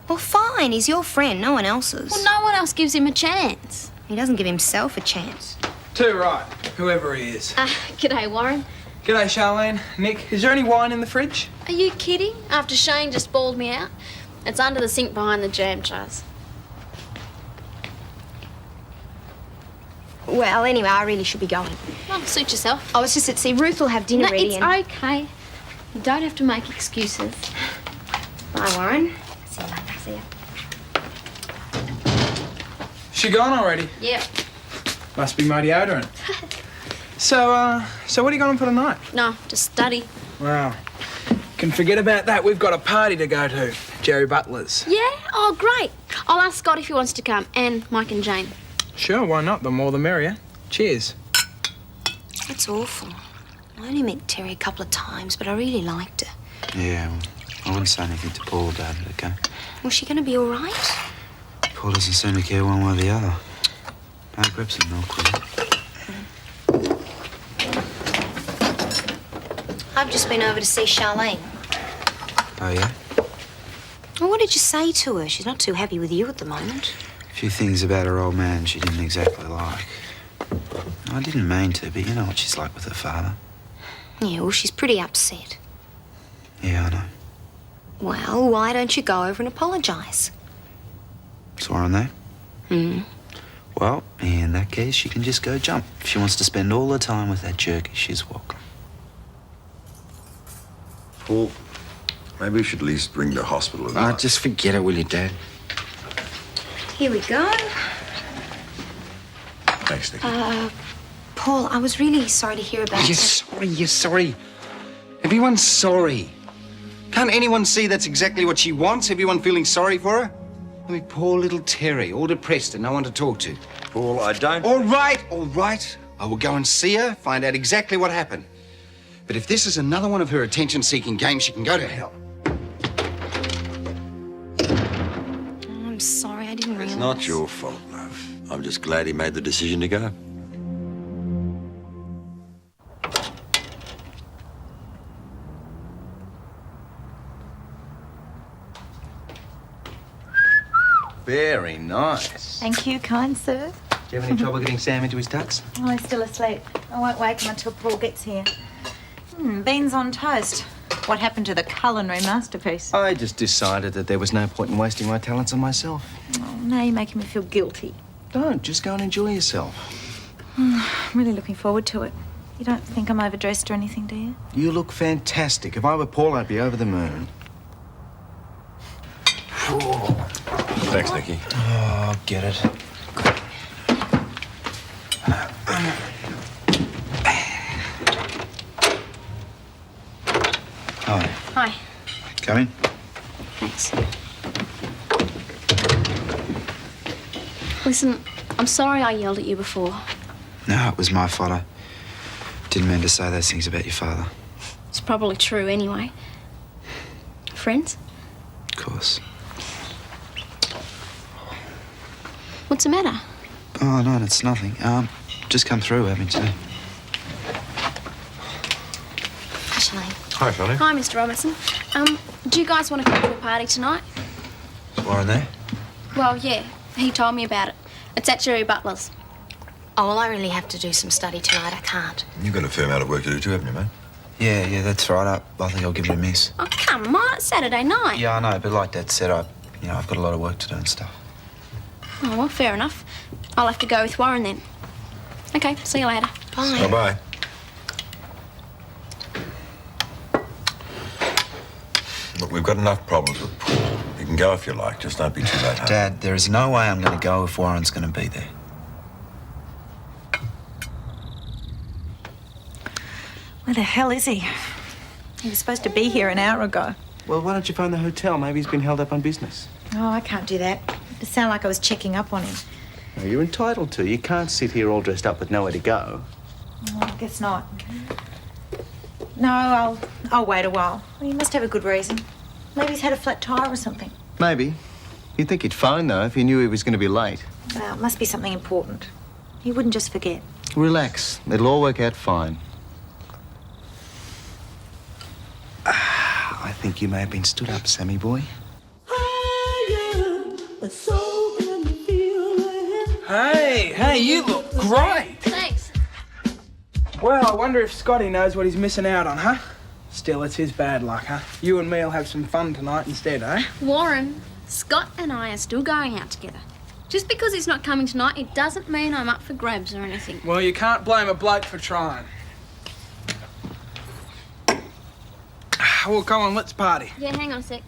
Well, fine. He's your friend, no one else's. Well, no one else gives him a chance. He doesn't give himself a chance. Too right, whoever he is. G'day, Warren. G'day, Charlene. Nick, is there any wine in the fridge? Are you kidding? After Shane just bawled me out? It's under the sink behind the jam jars. Well, anyway, I really should be going. Well, suit yourself. I was just at see Ruth will have dinner No, ready. it's okay. You don't have to make excuses. Bye, Warren. See you later. See ya. She gone already? Yep. Must be my deodorant. So what are you going for tonight? No, just study. Wow. Can forget about that. We've got a party to go to. Jerry Butler's. Yeah? Oh, great. I'll ask Scott if he wants to come, and Mike and Jane. Sure, why not? The more the merrier. Cheers. That's awful. I only met Terry a couple of times, but I really liked her. Yeah, well, I wouldn't say anything to Paul about it, okay? Was she going to be all right? Paul doesn't seem to care one way or the other. I'll grab some milk, will you? I've just been over to see Charlene. Oh, yeah? Well, what did you say to her? She's not too happy with you at the moment. A few things about her old man she didn't exactly like. I didn't mean to, but you know what she's like with her father. Yeah, well, she's pretty upset. Yeah, I know. Well, why don't you go over and apologise? Saw her on there? Well, in that case, she can just go jump. If she wants to spend all her time with that jerky, she's welcome. Paul, maybe we should at least ring the hospital. And Just forget it, will you, Dad? Here we go. Thanks, Nicky. Paul, I was really sorry to hear about You're sorry. Everyone's sorry. Can't anyone see that's exactly what she wants? Everyone feeling sorry for her? I mean, poor little Terry, all depressed and no one to talk to. Paul, I don't... All right. I will go and see her, find out exactly what happened. But if this is another one of her attention-seeking games, she can go to hell. Oh, I'm sorry, I didn't realise. It's not your fault, love. I'm just glad he made the decision to go. very nice. Thank you, kind sir. Do you have any trouble getting Sam into his tux? Oh, he's still asleep. I won't wake him until Paul gets here. Beans on toast. What happened to the culinary masterpiece? I just decided that there was no point in wasting my talents on myself. Oh, now you're making me feel guilty. Don't. Just go and enjoy yourself. I'm really looking forward to it. You don't think I'm overdressed or anything, do you? You look fantastic. If I were Paul, I'd be over the moon. Thanks, Nicky. Oh, get it. Hi. Hi. Come in. Thanks. Listen, I'm sorry I yelled at you before. No, it was my fault. I didn't mean to say those things about your father. It's probably true anyway. Friends? Of course. What's the matter? Oh, no, it's nothing. Just come through, having tea. Hi, Elaine. Hi, Shelley. Hi, Mr. Robinson. Do you guys want to come to a party tonight? Is Warren there? Well, yeah. He told me about it. It's at Jerry Butler's. Oh, well, I really have to do some study tonight. I can't. You've got a fair amount of work to do too, haven't you, mate? Yeah, that's right. I think I'll give it a miss. Oh, come on. It's Saturday night. Yeah, I know, but like Dad said, I've got a lot of work to do and stuff. Oh, well, fair enough. I'll have to go with Warren then. Okay, see you later. Bye. Bye-bye. Look, we've got enough problems with Paul. You can go if you like, just don't be too late home. Dad, there is no way I'm going to go if Warren's going to be there. Where the hell is he? He was supposed to be here an hour ago. Well, why don't you phone the hotel? Maybe he's been held up on business. Oh, I can't do that. It sounded like I was checking up on him. No, you're entitled to. You can't sit here all dressed up with nowhere to go. Oh, I guess not. No, I'll wait a while. Well, you must have a good reason. Maybe he's had a flat tire or something. Maybe. You'd think he'd phone, though, if he knew he was going to be late. Well, it must be something important. He wouldn't just forget. Relax. It'll all work out fine. I think you may have been stood up, Sammy boy. Hey, you look great. Thanks. Well, I wonder if Scotty knows what he's missing out on, huh? Still, it's his bad luck, huh? You and me'll have some fun tonight instead, eh? Warren, Scott and I are still going out together. Just because he's not coming tonight, it doesn't mean I'm up for grabs or anything. Well, you can't blame a bloke for trying. Well, come on, let's party. Yeah, hang on a sec.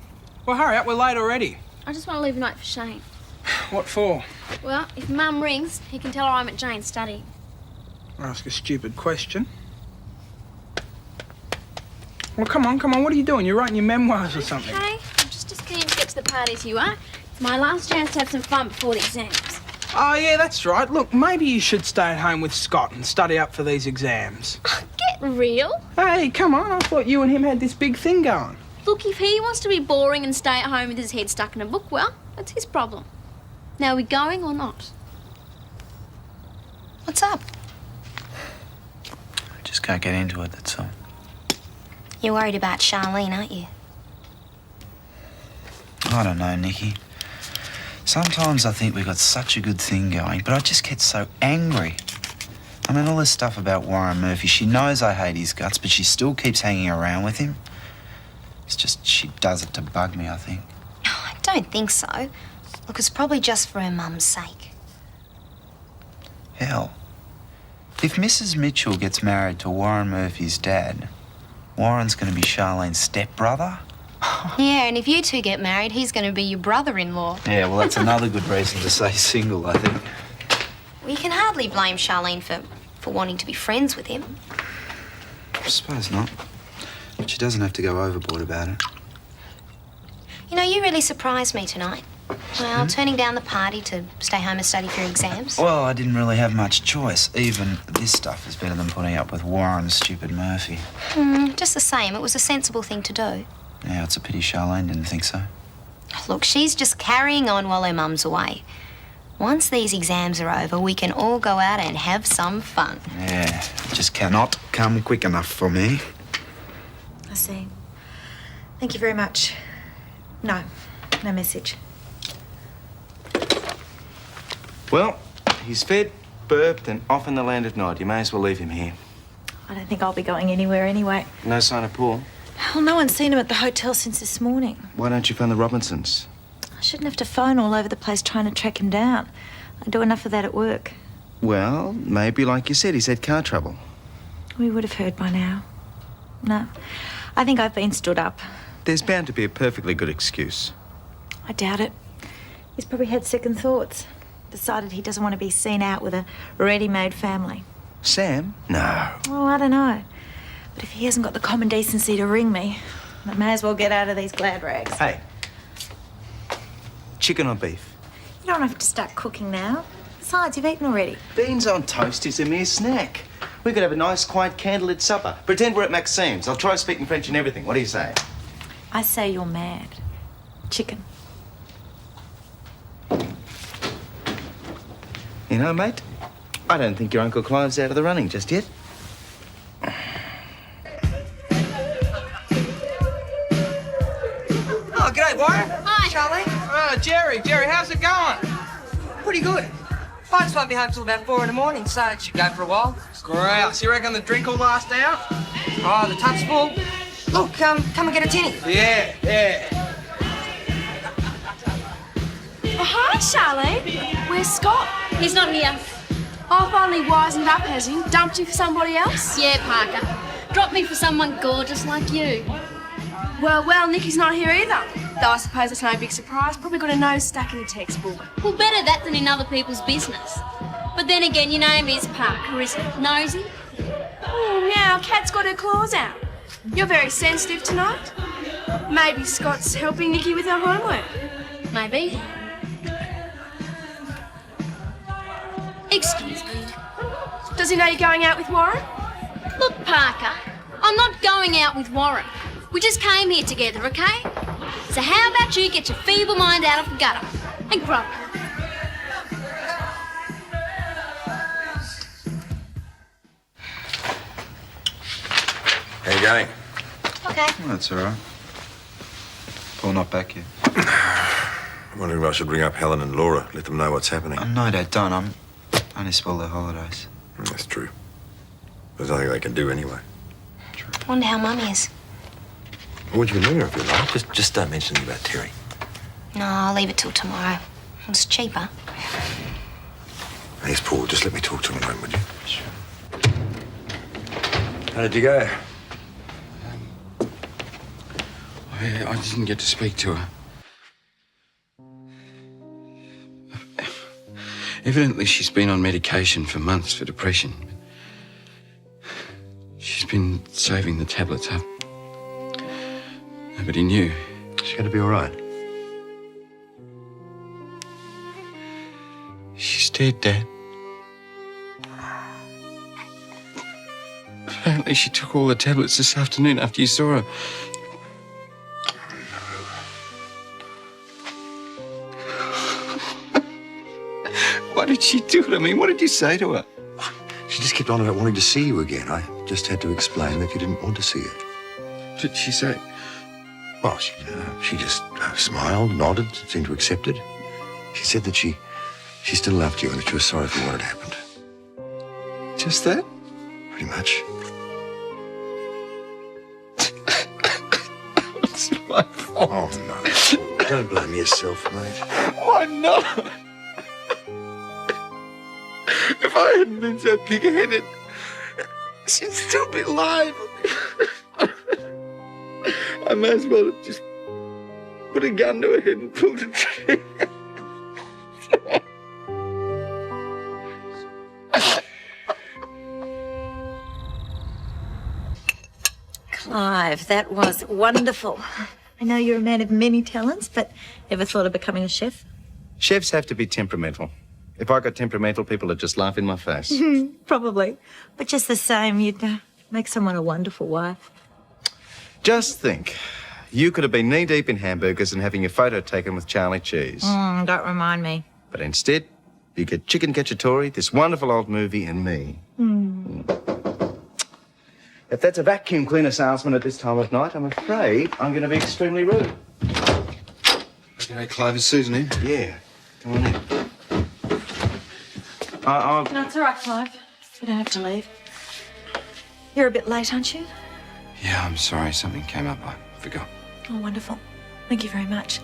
Well, hurry up, we're late already. I just want to leave a note for Shane. What for? Well, if Mum rings, he can tell her I'm at Jane's study. Ask a stupid question. Well, come on, what are you doing? You're writing your memoirs or something? Okay, I'm just as keen to get to the party as you are. It's my last chance to have some fun before the exams. Oh, yeah, that's right. Look, maybe you should stay at home with Scott and study up for these exams. Get real. Hey, come on, I thought you and him had this big thing going. Look, if he wants to be boring and stay at home with his head stuck in a book, well, that's his problem. Now, are we going or not? What's up? I just can't get into it, that's all. You're worried about Charlene, aren't you? I don't know, Nicky. Sometimes I think we've got such a good thing going, but I just get so angry. I mean, all this stuff about Warren Murphy, she knows I hate his guts, but she still keeps hanging around with him. It's just, she does it to bug me, I think. I don't think so. Look, it's probably just for her mum's sake. Hell, if Mrs. Mitchell gets married to Warren Murphy's dad, Warren's going to be Charlene's stepbrother? Yeah, and if you two get married, he's going to be your brother-in-law. Yeah, well, that's another good reason to say single, I think. Well, you can hardly blame Charlene for wanting to be friends with him. I suppose not. But she doesn't have to go overboard about it. You know, you really surprised me tonight. Well, turning down the party to stay home and study for your exams. Well, I didn't really have much choice. Even this stuff is better than putting up with Warren's stupid Murphy. Just the same, it was a sensible thing to do. Yeah, it's a pity Charlene didn't think so. Look, she's just carrying on while her mum's away. Once these exams are over, we can all go out and have some fun. Yeah, it just cannot come quick enough for me. I see. Thank you very much. No message. Well, he's fed, burped, and off in the land of Nod. You may as well leave him here. I don't think I'll be going anywhere anyway. No sign of Paul? Well, no one's seen him at the hotel since this morning. Why don't you phone the Robinsons? I shouldn't have to phone all over the place trying to track him down. I do enough of that at work. Well, maybe, like you said, he's had car trouble. We would have heard by now. No, I think I've been stood up. There's bound to be a perfectly good excuse. I doubt it. He's probably had second thoughts. Decided he doesn't want to be seen out with a ready-made family. Sam? No. Oh, I don't know. But if he hasn't got the common decency to ring me, I may as well get out of these glad rags. Hey. Chicken or beef? You don't have to start cooking now. Besides, you've eaten already. Beans on toast is a mere snack. We could have a nice, quiet, candlelit supper. Pretend we're at Maxime's. I'll try speaking French and everything. What do you say? I say you're mad. Chicken. You know, mate, I don't think your Uncle Clive's out of the running just yet. Oh, g'day, Warren. Hi. Charlie. Oh, Jerry, how's it going? Pretty good. I just won't be home till about 4 in the morning, so it should go for a while. Grouse. You reckon the drink will last out? Oh, the tub's full. Look, come and get a tinny. Yeah. Oh, hi, Charlie. Where's Scott? He's not here. Oh, finally wisened up, has he? Dumped you for somebody else? Yeah, Parker. Dropped me for someone gorgeous like you. Well, Nicky's not here either. Though I suppose it's no big surprise. Probably got a nose stuck in a textbook. Well, better that than in other people's business. But then again, your name is Parker, isn't it? Nosy? Oh, now Kat's got her claws out. You're very sensitive tonight. Maybe Scott's helping Nicky with her homework. Maybe. Excuse me. Does he know you're going out with Warren? Look, Parker, I'm not going out with Warren. We just came here together, okay? So how about you get your feeble mind out of the gutter and grow up? How you going? Okay. Well, that's all right. Paul not back yet. I'm wondering if I should ring up Helen and Laura, let them know what's happening. No, Dad, don't. I'm only spoil their holidays. That's true. There's nothing they can do anyway. Wonder how Mummy is. Well, you can ring her if you like. Just don't mention anything about Terry. No, I'll leave it till tomorrow. It's cheaper. Thanks, Paul. Just let me talk to him alone, would you? Sure. How did you go? I didn't get to speak to her. Evidently, she's been on medication for months for depression. She's been saving the tablets up. Nobody knew. She's going to be all right. She's dead, Dad. Apparently, she took all the tablets this afternoon after you saw her. Why did she do it? I mean, what did you say to her? She just kept on about wanting to see you again. I just had to explain that you didn't want to see her. What did she say? Well, she just smiled, nodded, seemed to accept it. She said that she still loved you and that she was sorry for what had happened. Just that? Pretty much. It's my fault. Oh, no. Don't blame yourself, mate. Why not? If I hadn't been so pig-headed, she'd still be alive. I might as well have just put a gun to her head and pulled the trigger. Clive, that was wonderful. I know you're a man of many talents, but ever thought of becoming a chef? Chefs have to be temperamental. If I got temperamental, people would just laugh in my face. Probably. But just the same, you'd make someone a wonderful wife. Just think, you could have been knee-deep in hamburgers and having your photo taken with Charlie Cheese. Don't remind me. But instead, you get Chicken Cacciatore, this wonderful old movie, and me. If that's a vacuum cleaner salesman at this time of night, I'm afraid I'm going to be extremely rude. G'day, Clive. Is Susan in? Yeah. Come on in. No, it's all right, Clive. You don't have to leave. You're a bit late, aren't you? Yeah, I'm sorry. Something came up. I forgot. Oh, wonderful. Thank you very much.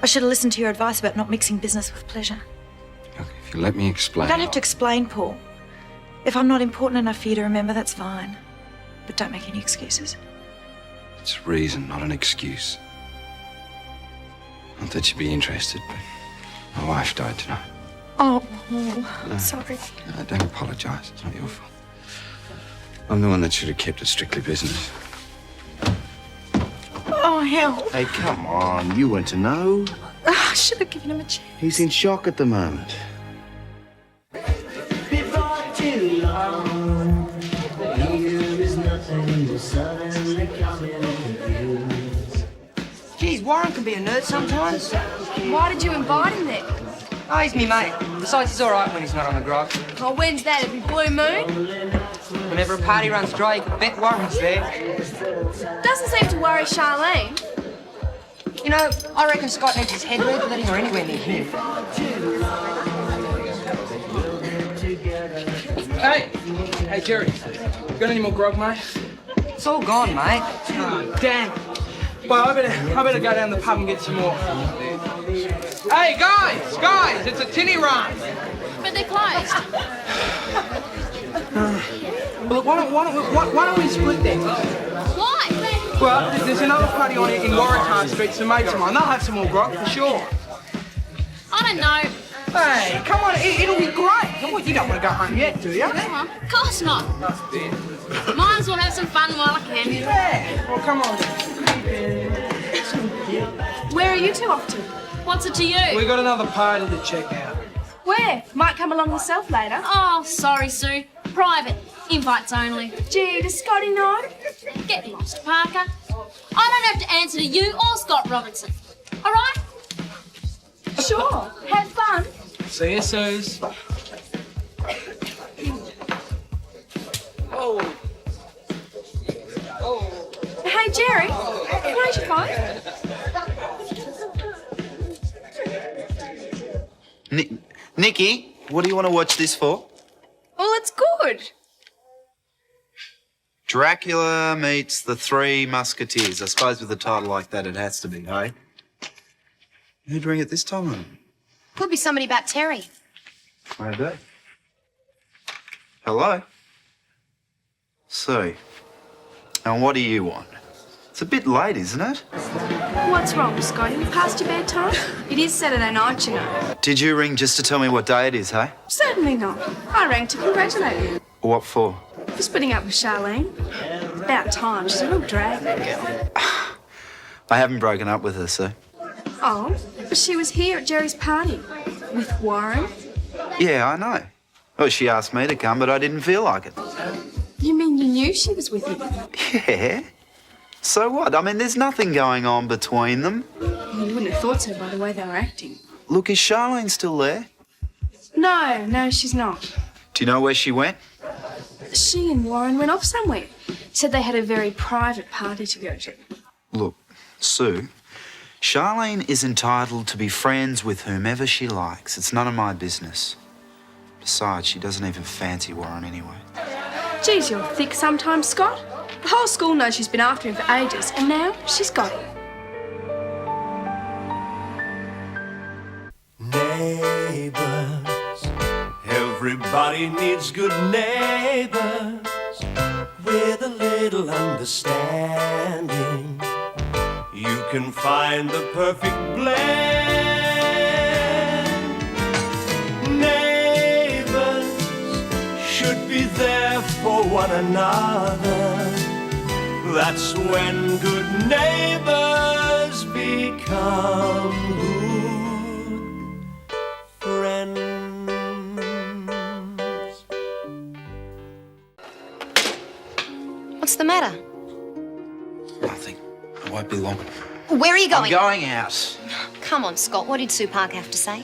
I should have listened to your advice about not mixing business with pleasure. Look, if you let me explain... You don't have to explain, Paul. If I'm not important enough for you to remember, that's fine. But don't make any excuses. It's a reason, not an excuse. Not that you'd be interested, but my wife died tonight. Oh, Paul. Sorry. No, don't apologise. It's not your fault. I'm the one that should have kept it strictly business. Oh, hell. Hey, come on. You weren't to know. I should have given him a chance. He's in shock at the moment. Before too long, here is nothing to suddenly come into view. Geez, Warren can be a nerd sometimes. Why did you invite him then? Oh, he's me mate. Besides, he's all right when he's not on the grog. Oh, when's that? Every blue moon? Whenever a party runs dry, you can bet Warren's there. Doesn't seem to worry Charlene. You know, I reckon Scott needs his head read, letting her anywhere near him. Hey, Jerry. Got any more grog, mate? It's all gone, mate. Oh, damn. Well, I better go down the pub and get some more. Hey, guys, it's a tinny run. But they're closed. Well, why don't we split then? Why? Well, there's another party on in Waratah Street, some mates of mine. They'll have some more grog for sure. I don't know. Hey, come on, it'll be great. What, you don't want to go home yet, do you? Of course not. Might as well have some fun while I can. Yeah. Well, come on. Where are you two off to? What's it to you? We got another party to check out. Where? Might come along yourself later. Oh, sorry, Sue. Private. Invites only. Gee, does Scotty know? Get lost, Parker. I don't have to answer to you or Scott Robertson. All right? Sure. Have fun. See you, Suze. Hey, Jerry. Where's your phone? Nikki, what do you want to watch this for? Well, it's good. Dracula meets the Three Musketeers. I suppose with a title like that, it has to be, hey? Who'd ring it this time? Could be somebody about Terry. Maybe. Hello? Sue. And what do you want? It's a bit late, isn't it? What's wrong, Scotty? Past your bedtime? It is Saturday night, you know. Did you ring just to tell me what day it is, hey? Certainly not. I rang to congratulate you. What for? For splitting up with Charlene. About time. She's a real drag, that girl. I haven't broken up with her, Sue. Oh, but she was here at Jerry's party. With Warren. Yeah, I know. Well, she asked me to come, but I didn't feel like it. You mean you knew she was with him? Yeah. So what? I mean, there's nothing going on between them. You wouldn't have thought so by the way they were acting. Look, is Charlene still there? No, she's not. Do you know where she went? She and Warren went off somewhere. Said they had a very private party to go to. Look, Sue, Charlene is entitled to be friends with whomever she likes. It's none of my business. Besides, she doesn't even fancy Warren anyway. Geez, you're thick sometimes, Scott. The whole school knows she's been after him for ages, and now she's got him. Neighbours, everybody needs good neighbours with a little understanding. You can find the perfect blend. Neighbours should be there for one another. That's when good neighbours become good friends. What's the matter? Nothing. I won't be long. Where are you going? I'm going out. Come on, Scott. What did Sue Park have to say?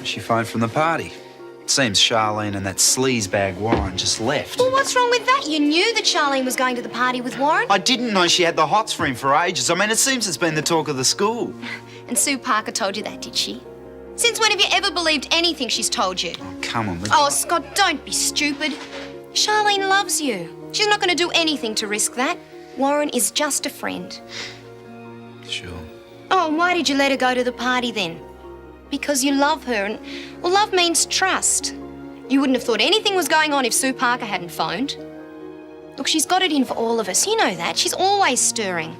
She phoned from the party. It seems Charlene and that sleazebag Warren just left. Well, what's wrong with that? You knew that Charlene was going to the party with Warren. I didn't know she had the hots for him for ages. I mean, it seems it's been the talk of the school. And Sue Parker told you that, did she? Since when have you ever believed anything she's told you? come on. Oh, Scott, don't be stupid. Charlene loves you. She's not going to do anything to risk that. Warren is just a friend. Sure. Oh, and why did you let her go to the party then? Because you love her, and, well, love means trust. You wouldn't have thought anything was going on if Sue Parker hadn't phoned. Look, she's got it in for all of us. You know that. She's always stirring.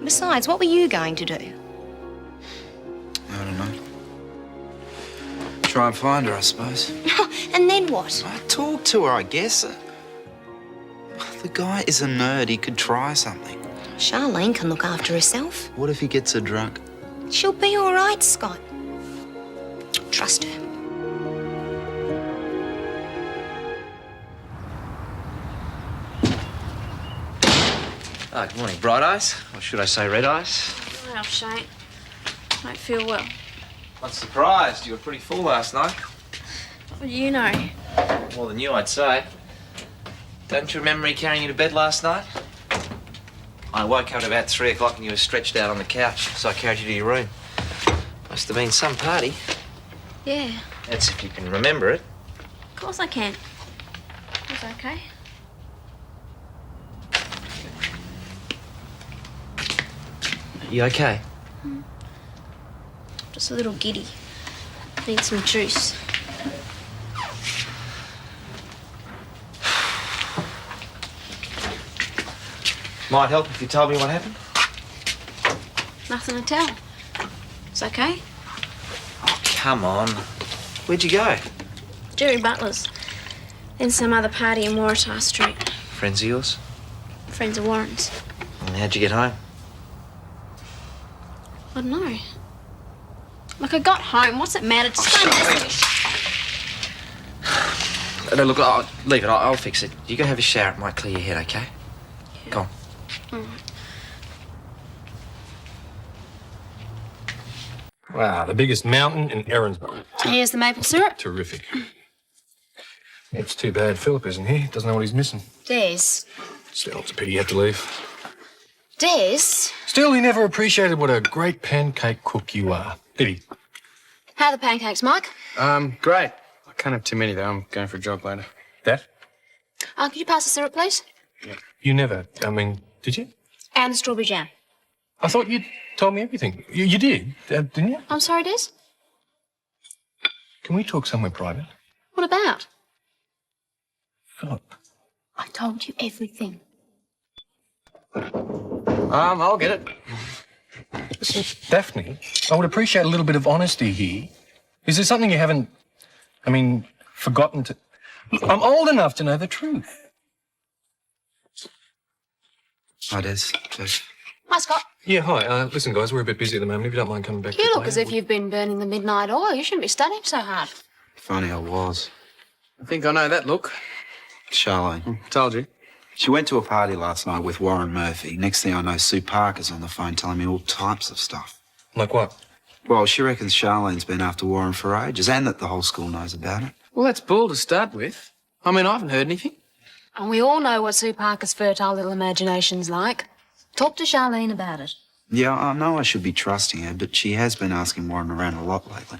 Besides, what were you going to do? I don't know. Try and find her, I suppose. And then what? I talk to her, I guess. The guy is a nerd. He could try something. Charlene can look after herself. What if he gets her drunk? She'll be all right, Scott. Trust her. Oh, good morning, Bright Eyes. Or should I say Red Eyes? Well, Shane, don't feel well. Not surprised. You were pretty full last night. What do you know? More than you, I'd say. Don't you remember me carrying you to bed last night? I woke up at about 3 o'clock and you were stretched out on the couch, so I carried you to your room. Must have been some party. Yeah, That's if you can remember it. of course I can. It was okay. You okay? Just a little giddy. Need some juice. Might help if you told me what happened. Nothing to tell. It's okay. Oh, come on. Where'd you go? Jerry Butler's. Then some other party in Waratah Street. Friends of yours? Friends of Warren's. And how'd you get home? I don't know. Look, I got home. What's it matter? Just don't mess with me. No, look, I'll leave it. I'll fix it. You go have a shower. It might clear your head, okay? Yeah. Go on. Wow, the biggest mountain in Erinsborough. Here's the maple syrup. Terrific. It's too bad Philip isn't here. Doesn't know what he's missing. Des. Still, it's a pity you have to leave. Des? Still, he never appreciated what a great pancake cook you are, did he? How are the pancakes, Mike? Great. I can't have too many, though. I'm going for a jog later. That? Could you pass the syrup, please? You never, did you? And the strawberry jam. I thought you'd told me everything. You did, didn't you? I'm sorry, Des? Can we talk somewhere private? What about? Philip. I told you everything. I'll get it. Listen, Daphne, I would appreciate a little bit of honesty here. Is there something you haven't, forgotten to... I'm old enough to know the truth. Hi, Des. Jeff. Hi, Scott. Yeah, hi. Listen, guys, we're a bit busy at the moment. If you don't mind coming back... You look as if you've been burning the midnight oil. You shouldn't be studying so hard. Funny, I was. I think I know that look. Charlene. Told you. She went to a party last night with Warren Murphy. Next thing I know, Sue Parker's on the phone telling me all types of stuff. Like what? Well, she reckons Charlene's been after Warren for ages and that the whole school knows about it. Well, that's bull to start with. I haven't heard anything. And we all know what Sue Parker's fertile little imagination's like. Talk to Charlene about it. Yeah, I know I should be trusting her, but she has been asking Warren around a lot lately.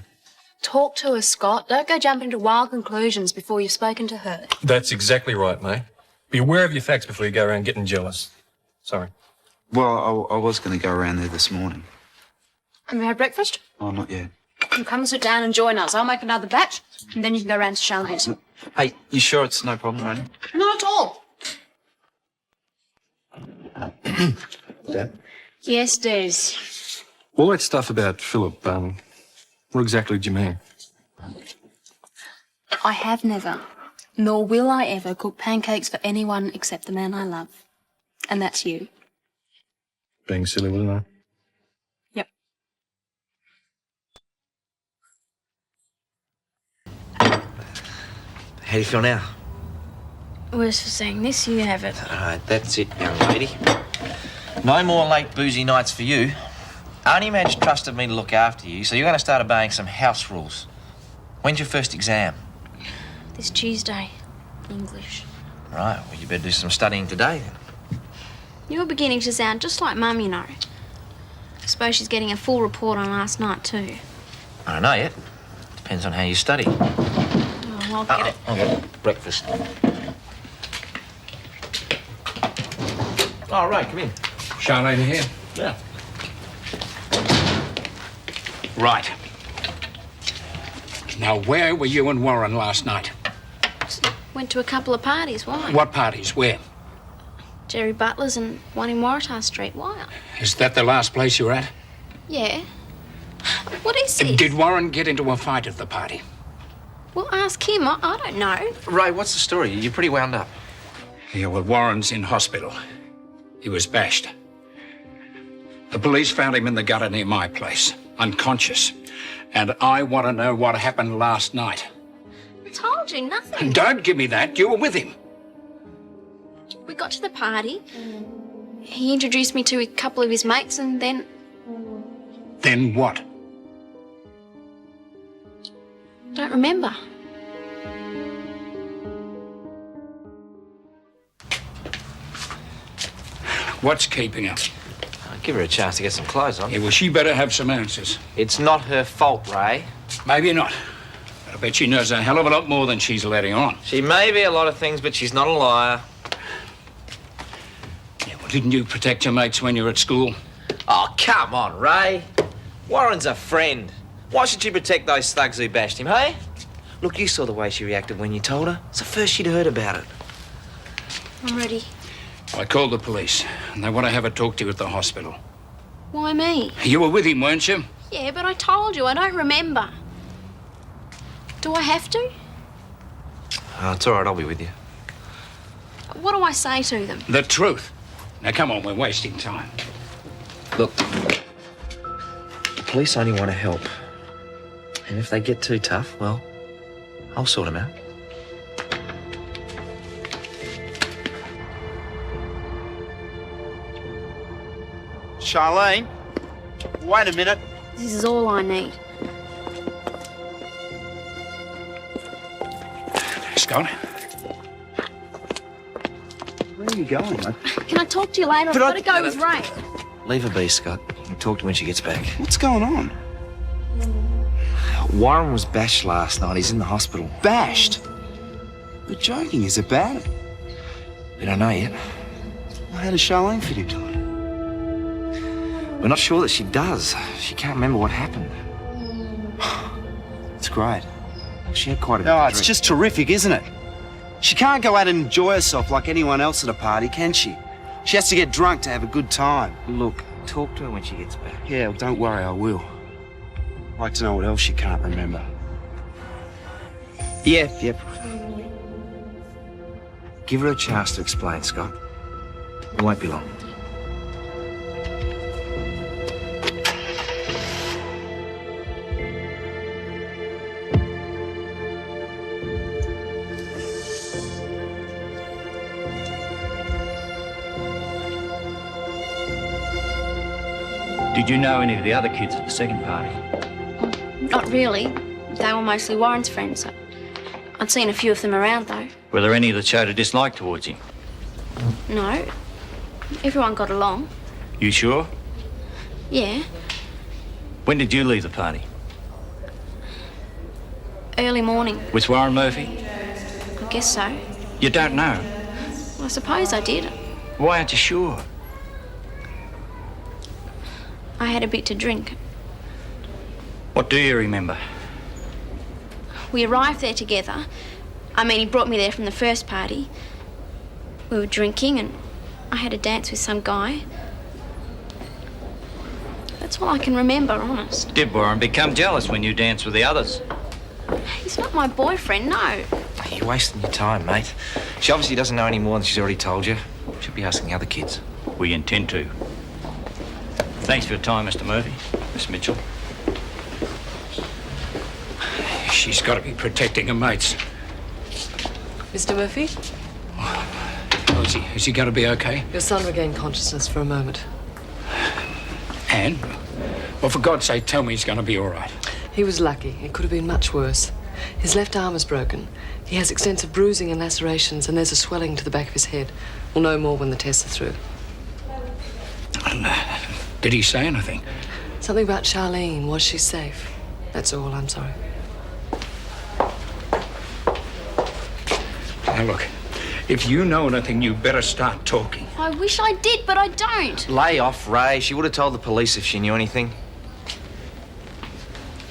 Talk to her, Scott. Don't go jumping to wild conclusions before you've spoken to her. That's exactly right, mate. Be aware of your facts before you go around getting jealous. Sorry. Well, I was going to go around there this morning. Have you had breakfast? Oh, not yet. You come and sit down and join us. I'll make another batch, and then you can go round to Charlene's. Hey, you sure it's no problem, Randy? Not at all. Dad? Yes, Des. All that stuff about Philip, what exactly do you mean? I have never, nor will I ever, cook pancakes for anyone except the man I love. And that's you. Being silly, wasn't I? Yep. How do you feel now? Worse for saying this, you have it. All right, that's it, young lady. No more late boozy nights for you. Auntie Madge trusted me to look after you, so you're going to start obeying some house rules. When's your first exam? This Tuesday. English. Right, well, you better do some studying today, then. You're beginning to sound just like Mum, you know. I suppose she's getting a full report on last night, too. I don't know yet. Depends on how you study. I'll get it. I'll get breakfast. Oh, right, come in. Charlene here? Yeah. Right. Now, where were you and Warren last night? Went to a couple of parties. Why? What parties? Where? Jerry Butler's and one in Waratah Street. Why? Is that the last place you were at? Yeah. What is it? Did Warren get into a fight at the party? Well, ask him. I don't know. Ray, what's the story? You're pretty wound up. Yeah, well, Warren's in hospital. He was bashed. The police found him in the gutter near my place, unconscious. And I want to know what happened last night. I told you nothing. Don't give me that. You were with him. We got to the party. He introduced me to a couple of his mates and then... Then what? Don't remember. What's keeping her? Give her a chance to get some clothes on. Yeah, well, she better have some answers. It's not her fault, Ray. Maybe not. But I bet she knows a hell of a lot more than she's letting on. She may be a lot of things, but she's not a liar. Yeah, well, didn't you protect your mates when you were at school? Oh, come on, Ray. Warren's a friend. Why should she protect those thugs who bashed him, hey? Look, you saw the way she reacted when you told her. It's the first she'd heard about it. I'm ready. I called the police, and they want to have a talk to you at the hospital. Why me? You were with him, weren't you? Yeah, but I told you, I don't remember. Do I have to? It's all right, I'll be with you. What do I say to them? The truth. Now, come on, we're wasting time. Look, the police only want to help. And if they get too tough, well, I'll sort them out. Charlene, wait a minute. This is all I need. Scott? Where are you going, mate? Can I talk to you later? I've got to go with Ray. Leave her be, Scott. You can talk to her when she gets back. What's going on? Warren was bashed last night. He's in the hospital. Bashed? You're joking. Is it bad? We don't know yet. Well, how does Charlene fit into it? We're not sure that she does. She can't remember what happened. It's great. She had quite a bit Oh, to it's drink. just terrific, isn't it? She can't go out and enjoy herself like anyone else at a party, can she? She has to get drunk to have a good time. Look, talk to her when she gets back. Yeah, well, don't worry, I will. I'd like to know what else she can't remember. Yep. Give her a chance to explain, Scott. It won't be long. Did you know any of the other kids at the second party? Not really. They were mostly Warren's friends. I'd seen a few of them around, though. Were there any that showed a dislike towards him? No. Everyone got along. You sure? Yeah. When did you leave the party? Early morning. With Warren Murphy? I guess so. You don't know? Well, I suppose I did. Why aren't you sure? I had a bit to drink. What do you remember? We arrived there together. I mean, he brought me there from the first party. We were drinking and I had a dance with some guy. That's all I can remember, honest. Did Warren become jealous when you danced with the others? He's not my boyfriend, no. You're wasting your time, mate. She obviously doesn't know any more than she's already told you. She'll be asking the other kids. We intend to. Thanks for your time, Mr. Murphy. Miss Mitchell. She's got to be protecting her mates. Mr. Murphy, Oh, is he going to be okay? your son regained consciousness for a moment. Anne? Well, for God's sake, tell me he's going to be all right. He was lucky. It could have been much worse. His left arm is broken. He has extensive bruising and lacerations, and there's a swelling to the back of his head. We'll know more when the tests are through. Did he say anything? Something about Charlene. Was she safe? That's all, I'm sorry. Now, look, if you know anything, you better start talking. I wish I did, but I don't. Lay off, Ray. She would have told the police if she knew anything.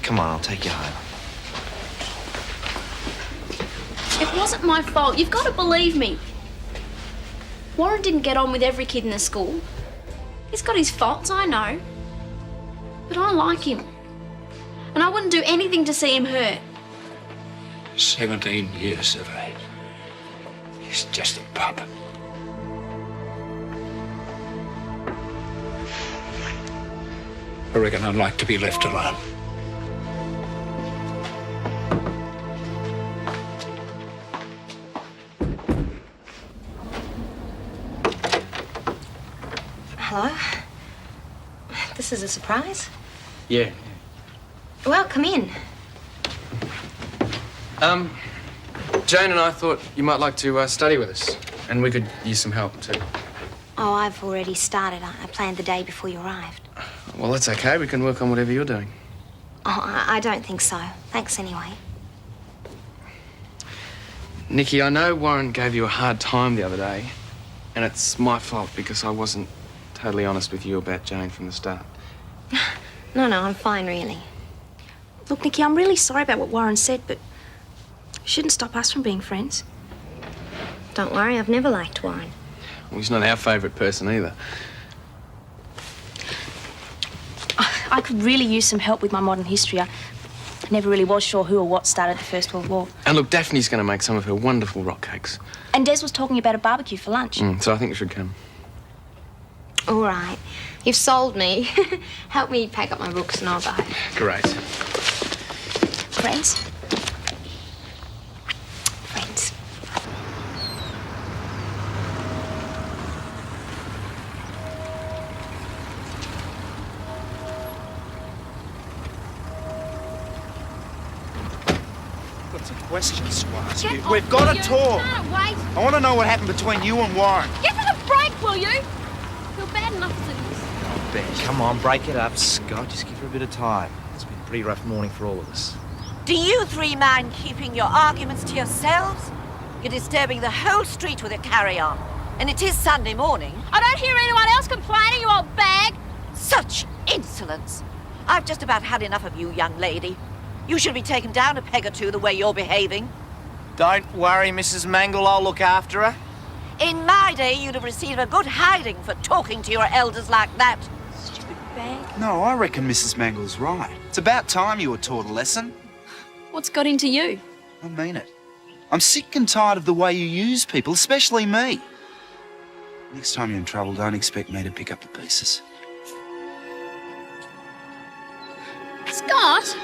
Come on, I'll take you home. It wasn't my fault. You've got to believe me. Warren didn't get on with every kid in the school. He's got his faults, I know. But I like him. And I wouldn't do anything to see him hurt. 17 years of age. He's just a pup. I reckon I'd like to be left alone. Hello? This is a surprise? Yeah. Well, come in. Jane and I thought you might like to study with us, and we could use some help too. Oh, I've already started. I planned the day before you arrived. Well, that's okay. We can work on whatever you're doing. Oh, I don't think so. Thanks anyway. Nikki, I know Warren gave you a hard time the other day, and it's my fault because I wasn't totally honest with you about Jane from the start. No, I'm fine, really. Look, Nikki, I'm really sorry about what Warren said, but it shouldn't stop us from being friends. Don't worry, I've never liked Warren. Well, he's not our favourite person either. I could really use some help with my modern history. I never really was sure who or what started the First World War. And look, Daphne's going to make some of her wonderful rock cakes. And Des was talking about a barbecue for lunch. So I think we should come. All right. You've sold me. Help me pack up my books and I'll go. Great. Friends? Friends. Got some questions to ask Get you. off We've got to you. talk. Can't wait. I want to know what happened between you and Warren. Give it a break, will you? You're bad enough as it is. Besh, come on, break it up, Scott. Just give her a bit of time. It's been a pretty rough morning for all of us. Do you three mind keeping your arguments to yourselves? You're disturbing the whole street with your carry-on. And it is Sunday morning. I don't hear anyone else complaining, you old bag. Such insolence. I've just about had enough of you, young lady. You should be taken down a peg or two the way you're behaving. Don't worry, Mrs. Mangle. I'll look after her. In my day, you'd have received a good hiding for talking to your elders like that. Stupid bag. No, I reckon Mrs. Mangle's right. It's about time you were taught a lesson. What's got into you? I mean it. I'm sick and tired of the way you use people, especially me. Next time you're in trouble, don't expect me to pick up the pieces. Scott?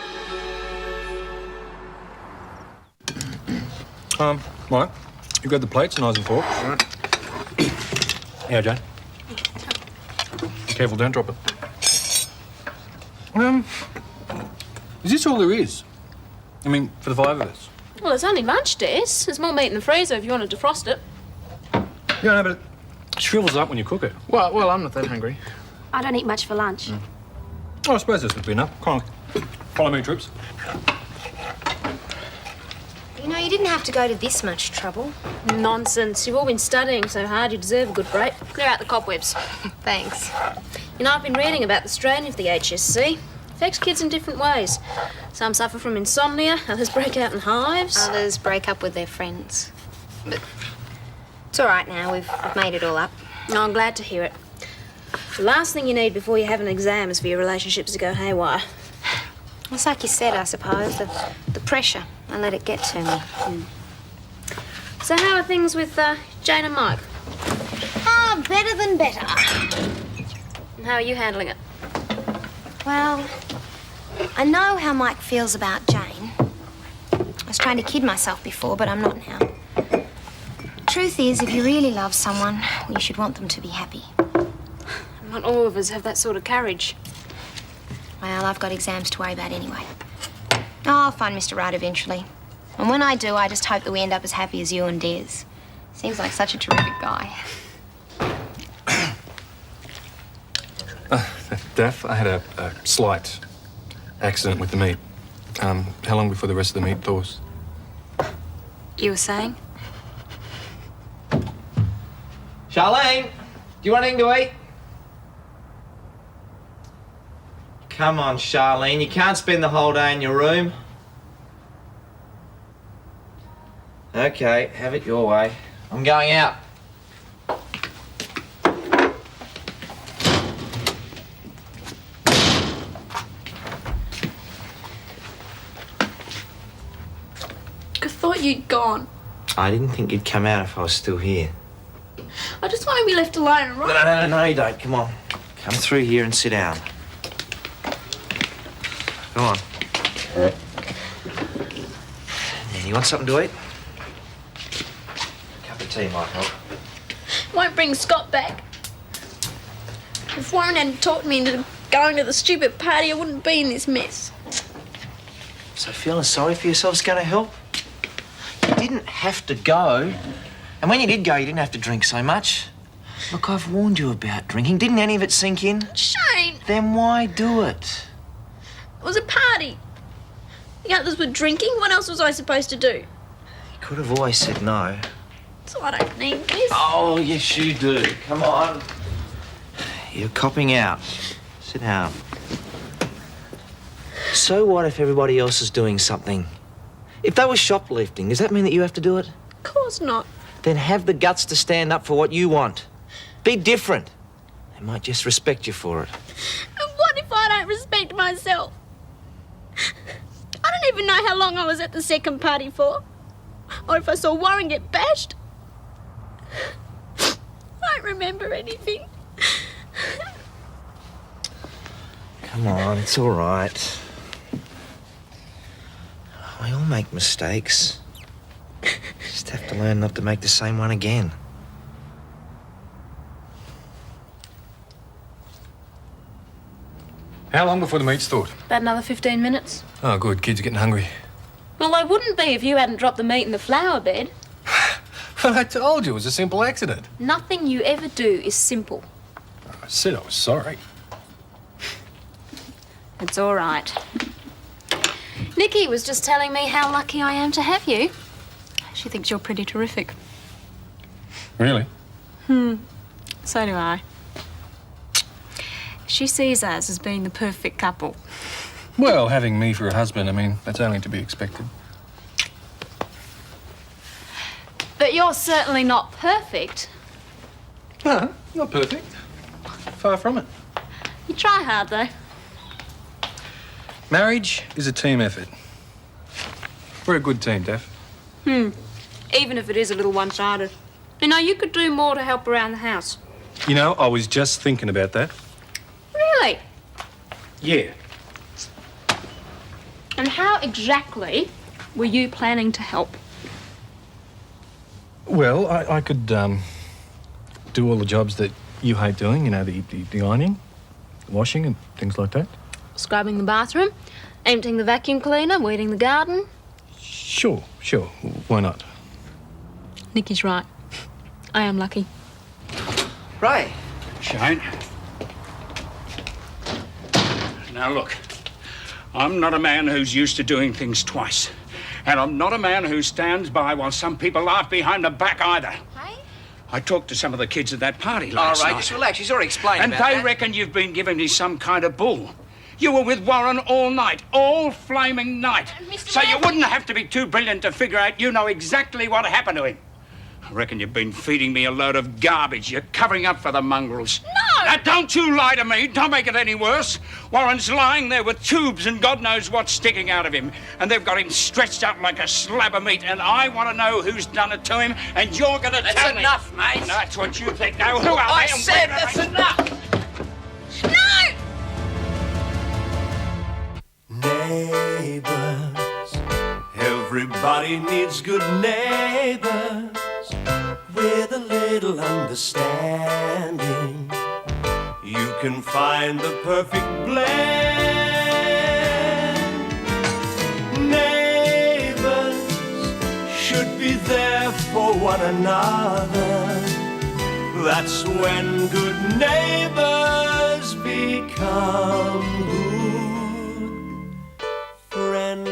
Right. You got the plates, knives and forks. All right. Yeah, Jane. Be careful, don't drop it. Is this all there is? I mean, for the five of us? Well, it's only lunch, Des. There's more meat in the freezer if you want to defrost it. Yeah, no, but it shrivels up when you cook it. Well, I'm not that hungry. I don't eat much for lunch. Oh, I suppose this would be enough. Come on. Follow me, troops. You know, you didn't have to go to this much trouble. Nonsense. You've all been studying so hard, you deserve a good break. Clear out the cobwebs. Thanks. You know, I've been reading about the strain of the HSC. Affects kids in different ways. Some suffer from insomnia, others break out in hives. Others break up with their friends. But it's all right now. We've made it all up. Oh, I'm glad to hear it. The last thing you need before you have an exam is for your relationships to go haywire. It's like you said, I suppose, the pressure. I let it get to me. So how are things with Jane and Mike? Ah, better than better. And how are you handling it? Well, I know how Mike feels about Jane. I was trying to kid myself before, but I'm not now. Truth is, if you really love someone, you should want them to be happy. Not all of us have that sort of courage. Well, I've got exams to worry about anyway. I'll find Mr. Right eventually. And when I do, I just hope that we end up as happy as you and Des. Seems like such a terrific guy. Daph, I had a slight accident with the meat. How long before the rest of the meat thaws? You were saying? Charlene, do you want anything to eat? Come on, Charlene, you can't spend the whole day in your room. Okay, have it your way. I'm going out. I thought you'd gone. I didn't think you'd come out if I was still here. I just want to be left alone, right? No, you don't. Come on. Come through here and sit down. Come on. Yeah, you want something to eat? A cup of tea might help. Won't bring Scott back. If Warren hadn't talked me into going to the stupid party, I wouldn't be in this mess. So feeling sorry for yourself's going to help? You didn't have to go. And when you did go, you didn't have to drink so much. Look, I've warned you about drinking. Didn't any of it sink in? Shane! Then why do it? It was a party. The others were drinking. What else was I supposed to do? You could have always said no. So I don't need this. Oh, yes, you do. Come on. You're copping out. Sit down. So what if everybody else is doing something? If they were shoplifting, does that mean that you have to do it? Of course not. Then have the guts to stand up for what you want. Be different. They might just respect you for it. And what if I don't respect myself? I don't even know how long I was at the second party for. Or if I saw Warren get bashed. I don't remember anything. Come on, it's all right. We all make mistakes. Just have to learn not to make the same one again. How long before the meat's thawed? About another 15 minutes. Oh, good. Kids are getting hungry. Well, they wouldn't be if you hadn't dropped the meat in the flower bed. Well, I told you it was a simple accident. Nothing you ever do is simple. I said I was sorry. It's all right. Nikki was just telling me how lucky I am to have you. She thinks you're pretty terrific. Really? So do I. She sees us as being the perfect couple. Well, having me for a husband, I mean, that's only to be expected. But you're certainly not perfect. No, not perfect. Far from it. You try hard, though. Marriage is a team effort. We're a good team, Daph. Even if it is a little one-sided. You know, you could do more to help around the house. You know, I was just thinking about that. Really? Yeah. And how exactly were you planning to help? Well, I could do all the jobs that you hate doing, you know, the ironing, washing and things like that. Scrubbing the bathroom, emptying the vacuum cleaner, weeding the garden. Sure. Why not? Nikki's right. I am lucky. Ray. Shane. Now look, I'm not a man who's used to doing things twice. And I'm not a man who stands by while some people laugh behind the back either. Hey? I talked to some of the kids at that party last night. All right, just relax. She's already explained And about they that. reckon you've been giving me some kind of bull. You were with Warren all night, all flaming night. So you wouldn't have to be too brilliant to figure out you know exactly what happened to him. I reckon you've been feeding me a load of garbage. You're covering up for the mongrels. No! Now, don't you lie to me. Don't make it any worse. Warren's lying there with tubes and God knows what's sticking out of him. And they've got him stretched out like a slab of meat. And I want to know who's done it to him. And you're going to tell me. That's enough, mate. That's what you think. Now, who are I they? and said where are that's they? No! Neighbours, everybody needs good neighbours with a little understanding. You can find the perfect blend. Neighbours should be there for one another. That's when good neighbours become good friends.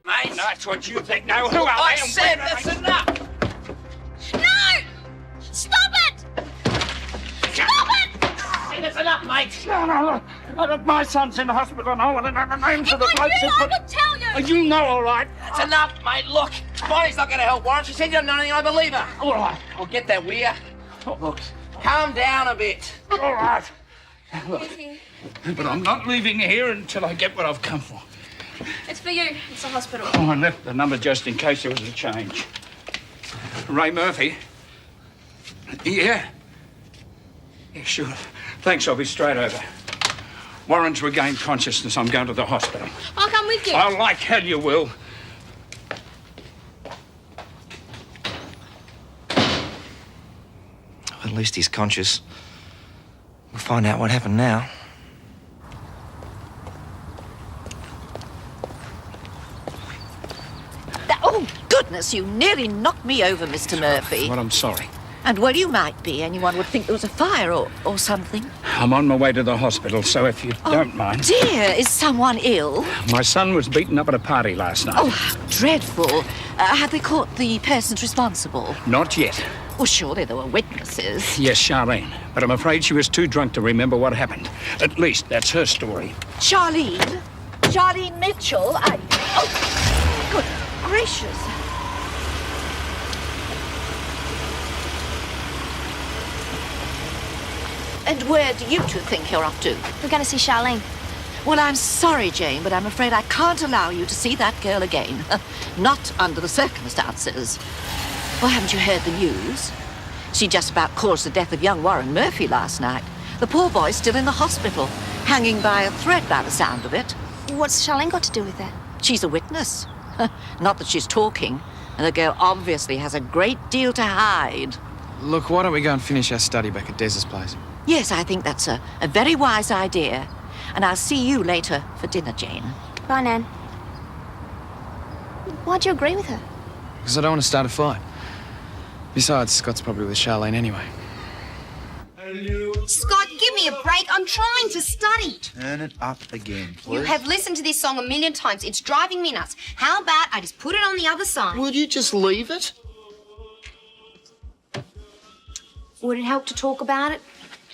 Mate, that's what you think. Now, who are I they? and said where are that's they? enough. Look, my son's in the hospital and I want to know the names of the blokes who put... I would tell you! You know, all right. That's enough, mate. Look, Bonnie's not going to help Warren. She said you don't know anything. I believe her. All right. I'll get that, will ya? Look, calm down a bit. All right. Look, but I'm not leaving here until I get what I've come for. It's for you. It's a hospital. Oh, I left the number just in case there was a change. Ray Murphy? Yeah? Yeah, sure. Thanks, I'll be straight over. Warren's regained consciousness. I'm going to the hospital. I'll come with you. Oh, like hell you will. At least he's conscious. We'll find out what happened now. Oh, goodness, you nearly knocked me over, Mr. Murphy. Well, I'm sorry. And where you might be, anyone would think there was a fire or something. I'm on my way to the hospital, so if you don't mind... Dear, is someone ill? My son was beaten up at a party last night. Oh, how dreadful. Have they caught the persons responsible? Not yet. Well, surely there were witnesses. Yes, Charlene. But I'm afraid she was too drunk to remember what happened. At least that's her story. Charlene? Charlene Mitchell? Oh, good gracious. And where do you two think you're off to? We're going to see Charlene. Well, I'm sorry, Jane, but I'm afraid I can't allow you to see that girl again. Not under the circumstances. Well, haven't you heard the news? She just about caused the death of young Warren Murphy last night. The poor boy's still in the hospital, hanging by a thread by the sound of it. What's Charlene got to do with that? She's a witness. Not that she's talking, and the girl obviously has a great deal to hide. Look, why don't we go and finish our study back at Des's place? Yes, I think that's a very wise idea. And I'll see you later for dinner, Jane. Bye, Nan. Why'd you agree with her? Because I don't want to start a fight. Besides, Scott's probably with Charlene anyway. Scott, give me a break. I'm trying to study. Turn it up again, please. You have listened to this song a million times. It's driving me nuts. How about I just put it on the other side? Will you just leave it? Would it help to talk about it?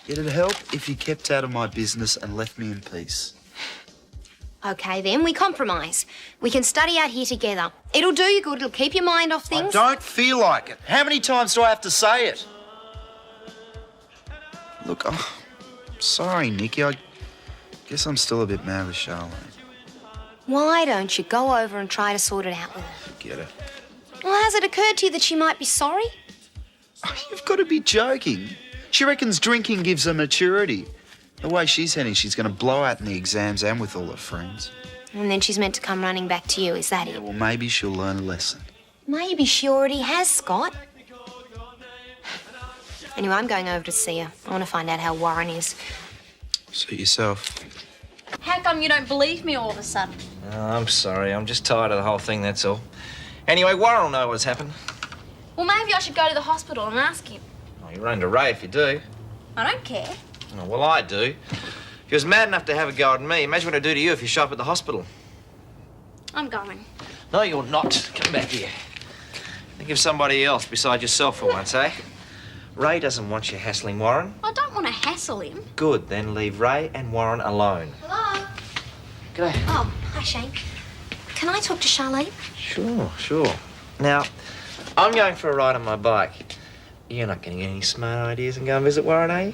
It'd help if you kept out of my business and left me in peace. Okay, then, we compromise. We can study out here together. It'll do you good. It'll keep your mind off things. I don't feel like it. How many times do I have to say it? Look, I'm sorry, Nikki. I guess I'm still a bit mad with Charlene. Why don't you go over and try to sort it out with her? Get her. Well, has it occurred to you that she might be sorry? You've got to be joking. She reckons drinking gives her maturity. The way she's heading, she's going to blow out in the exams and with all her friends. And then she's meant to come running back to you, is that it? Well, maybe she'll learn a lesson. Maybe she already has, Scott. Anyway, I'm going over to see her. I want to find out how Warren is. Suit yourself. How come you don't believe me all of a sudden? Oh, I'm sorry. I'm just tired of the whole thing, that's all. Anyway, Warren will know what's happened. Well, maybe I should go to the hospital and ask him. Oh, you run to Ray if you do. I don't care. Oh, well, I do. If he was mad enough to have a go at me, imagine what it'd do to you if you showed up at the hospital. I'm going. No, you're not. Come back here. Think of somebody else besides yourself for once, eh? Ray doesn't want you hassling Warren. I don't want to hassle him. Good, then leave Ray and Warren alone. Hello? G'day. Oh, hi, Shane. Can I talk to Charlene? Sure. Now, I'm going for a ride on my bike. You're not getting any smart ideas and go and visit Warren, are you?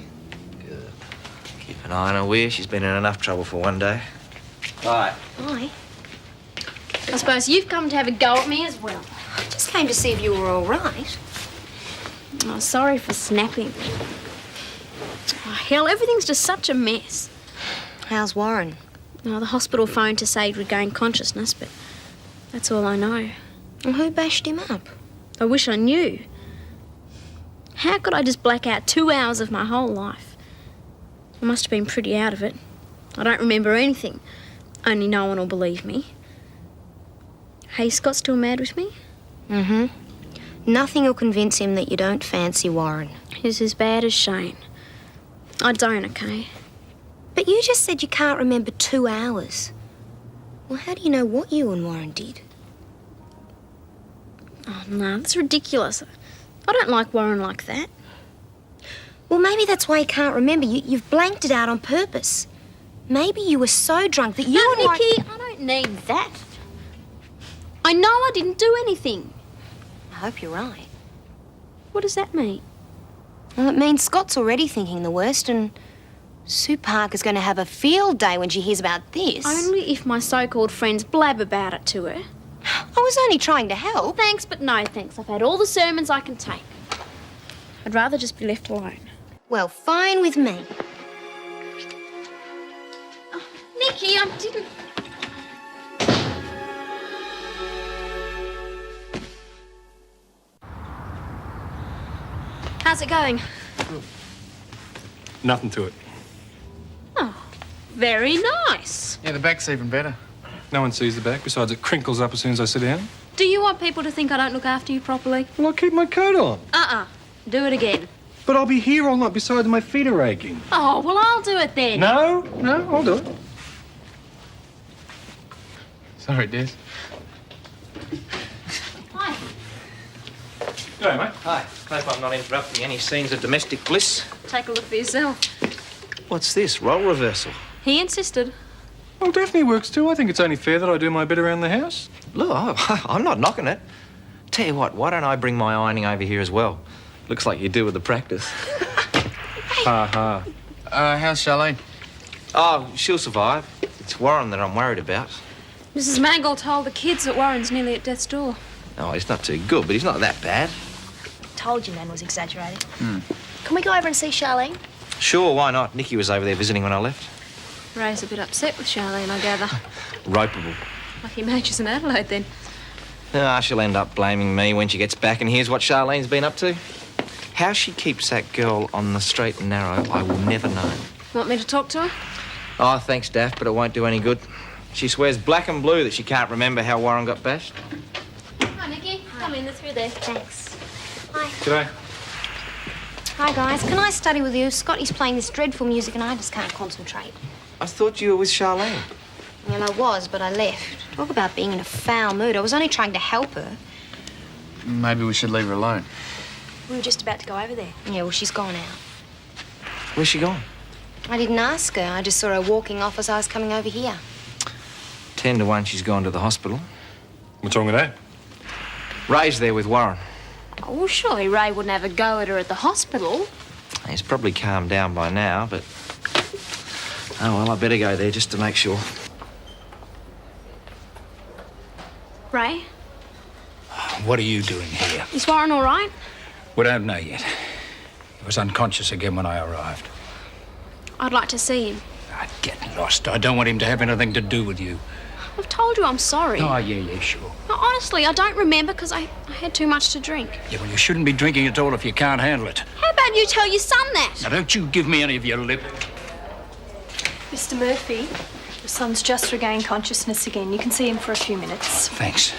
Good. Keep an eye on her, will you? She's been in enough trouble for one day. Bye. Hi. I suppose you've come to have a go at me as well. I just came to see if you were all right. Oh, sorry for snapping. Oh, hell, everything's just such a mess. How's Warren? Oh, the hospital phoned to say he'd regained consciousness, but that's all I know. Well, who bashed him up? I wish I knew. How could I just black out 2 hours of my whole life? I must have been pretty out of it. I don't remember anything. Only no one will believe me. Hey, Scott's still mad with me? Mm-hmm. Nothing will convince him that you don't fancy Warren. He's as bad as Shane. I don't, okay? But you just said you can't remember 2 hours. Well, how do you know what you and Warren did? Oh, no, that's ridiculous. I don't like Warren like that. Well, maybe that's why you can't remember. You've blanked it out on purpose. Maybe you were so drunk that you were like... Vikki, I don't need that. I know I didn't do anything. I hope you're right. What does that mean? Well, it means Scott's already thinking the worst, and Sue Parker's going to have a field day when she hears about this. Only if my so-called friends blab about it to her. I was only trying to help. Thanks, but no thanks. I've had all the sermons I can take. I'd rather just be left alone. Well, fine with me. Oh, Nikki, I didn't... How's it going? Nothing to it. Oh, very nice. Yeah, the back's even better. No one sees the back. Besides, it crinkles up as soon as I sit down. Do you want people to think I don't look after you properly? Well, I keep my coat on. Do it again. But I'll be here all night. Besides, my feet are aching. Oh, well, I'll do it then. No, I'll do it. Sorry, Des. Hi. G'day, mate. Hi. Hope I'm not interrupting any scenes of domestic bliss. Take a look for yourself. What's this? Role reversal? He insisted. Well, Daphne works too. I think it's only fair that I do my bit around the house. Look, I'm not knocking it. Tell you what, why don't I bring my ironing over here as well? Looks like you do with the practice. Ha ha. How's Charlene? Oh, she'll survive. It's Warren that I'm worried about. Mrs. Mangle told the kids that Warren's nearly at death's door. Oh, he's not too good, but he's not that bad. Told you Nan was exaggerating. Can we go over and see Charlene? Sure, why not? Nikki was over there visiting when I left. Ray's a bit upset with Charlene, I gather. Ropeable. Lucky Major's in Adelaide, then. Ah, she'll end up blaming me when she gets back and hears what Charlene's been up to. How she keeps that girl on the straight and narrow, I will never know. Want me to talk to her? Oh, thanks, Daph, but it won't do any good. She swears black and blue that she can't remember how Warren got bashed. Hi, Nikki. Come in, they're through there. Thanks. Hi. G'day. Hi, guys. Can I study with you? Scotty's playing this dreadful music and I just can't concentrate. I thought you were with Charlene. Well, I was, but I left. Talk about being in a foul mood. I was only trying to help her. Maybe we should leave her alone. We were just about to go over there. Yeah, well, she's gone out. Where's she gone? I didn't ask her. I just saw her walking off as I was coming over here. 10 to 1, she's gone to the hospital. What's wrong with that? Ray's there with Warren. Oh, well, surely Ray wouldn't have a go at her at the hospital. He's probably calmed down by now, but... Oh, well, I better go there just to make sure. Ray, What are you doing here? is Warren all right? We don't know yet. He was unconscious again when I arrived. I'd like to see him. Get lost. I don't want him to have anything to do with you. I've told you I'm sorry. Oh, yeah, sure. No, honestly, I don't remember because I had too much to drink. Yeah, well, you shouldn't be drinking at all if you can't handle it. How about you tell your son that? Now, don't you give me any of your lip. Mr. Murphy, your son's just regained consciousness again. You can see him for a few minutes. Thanks.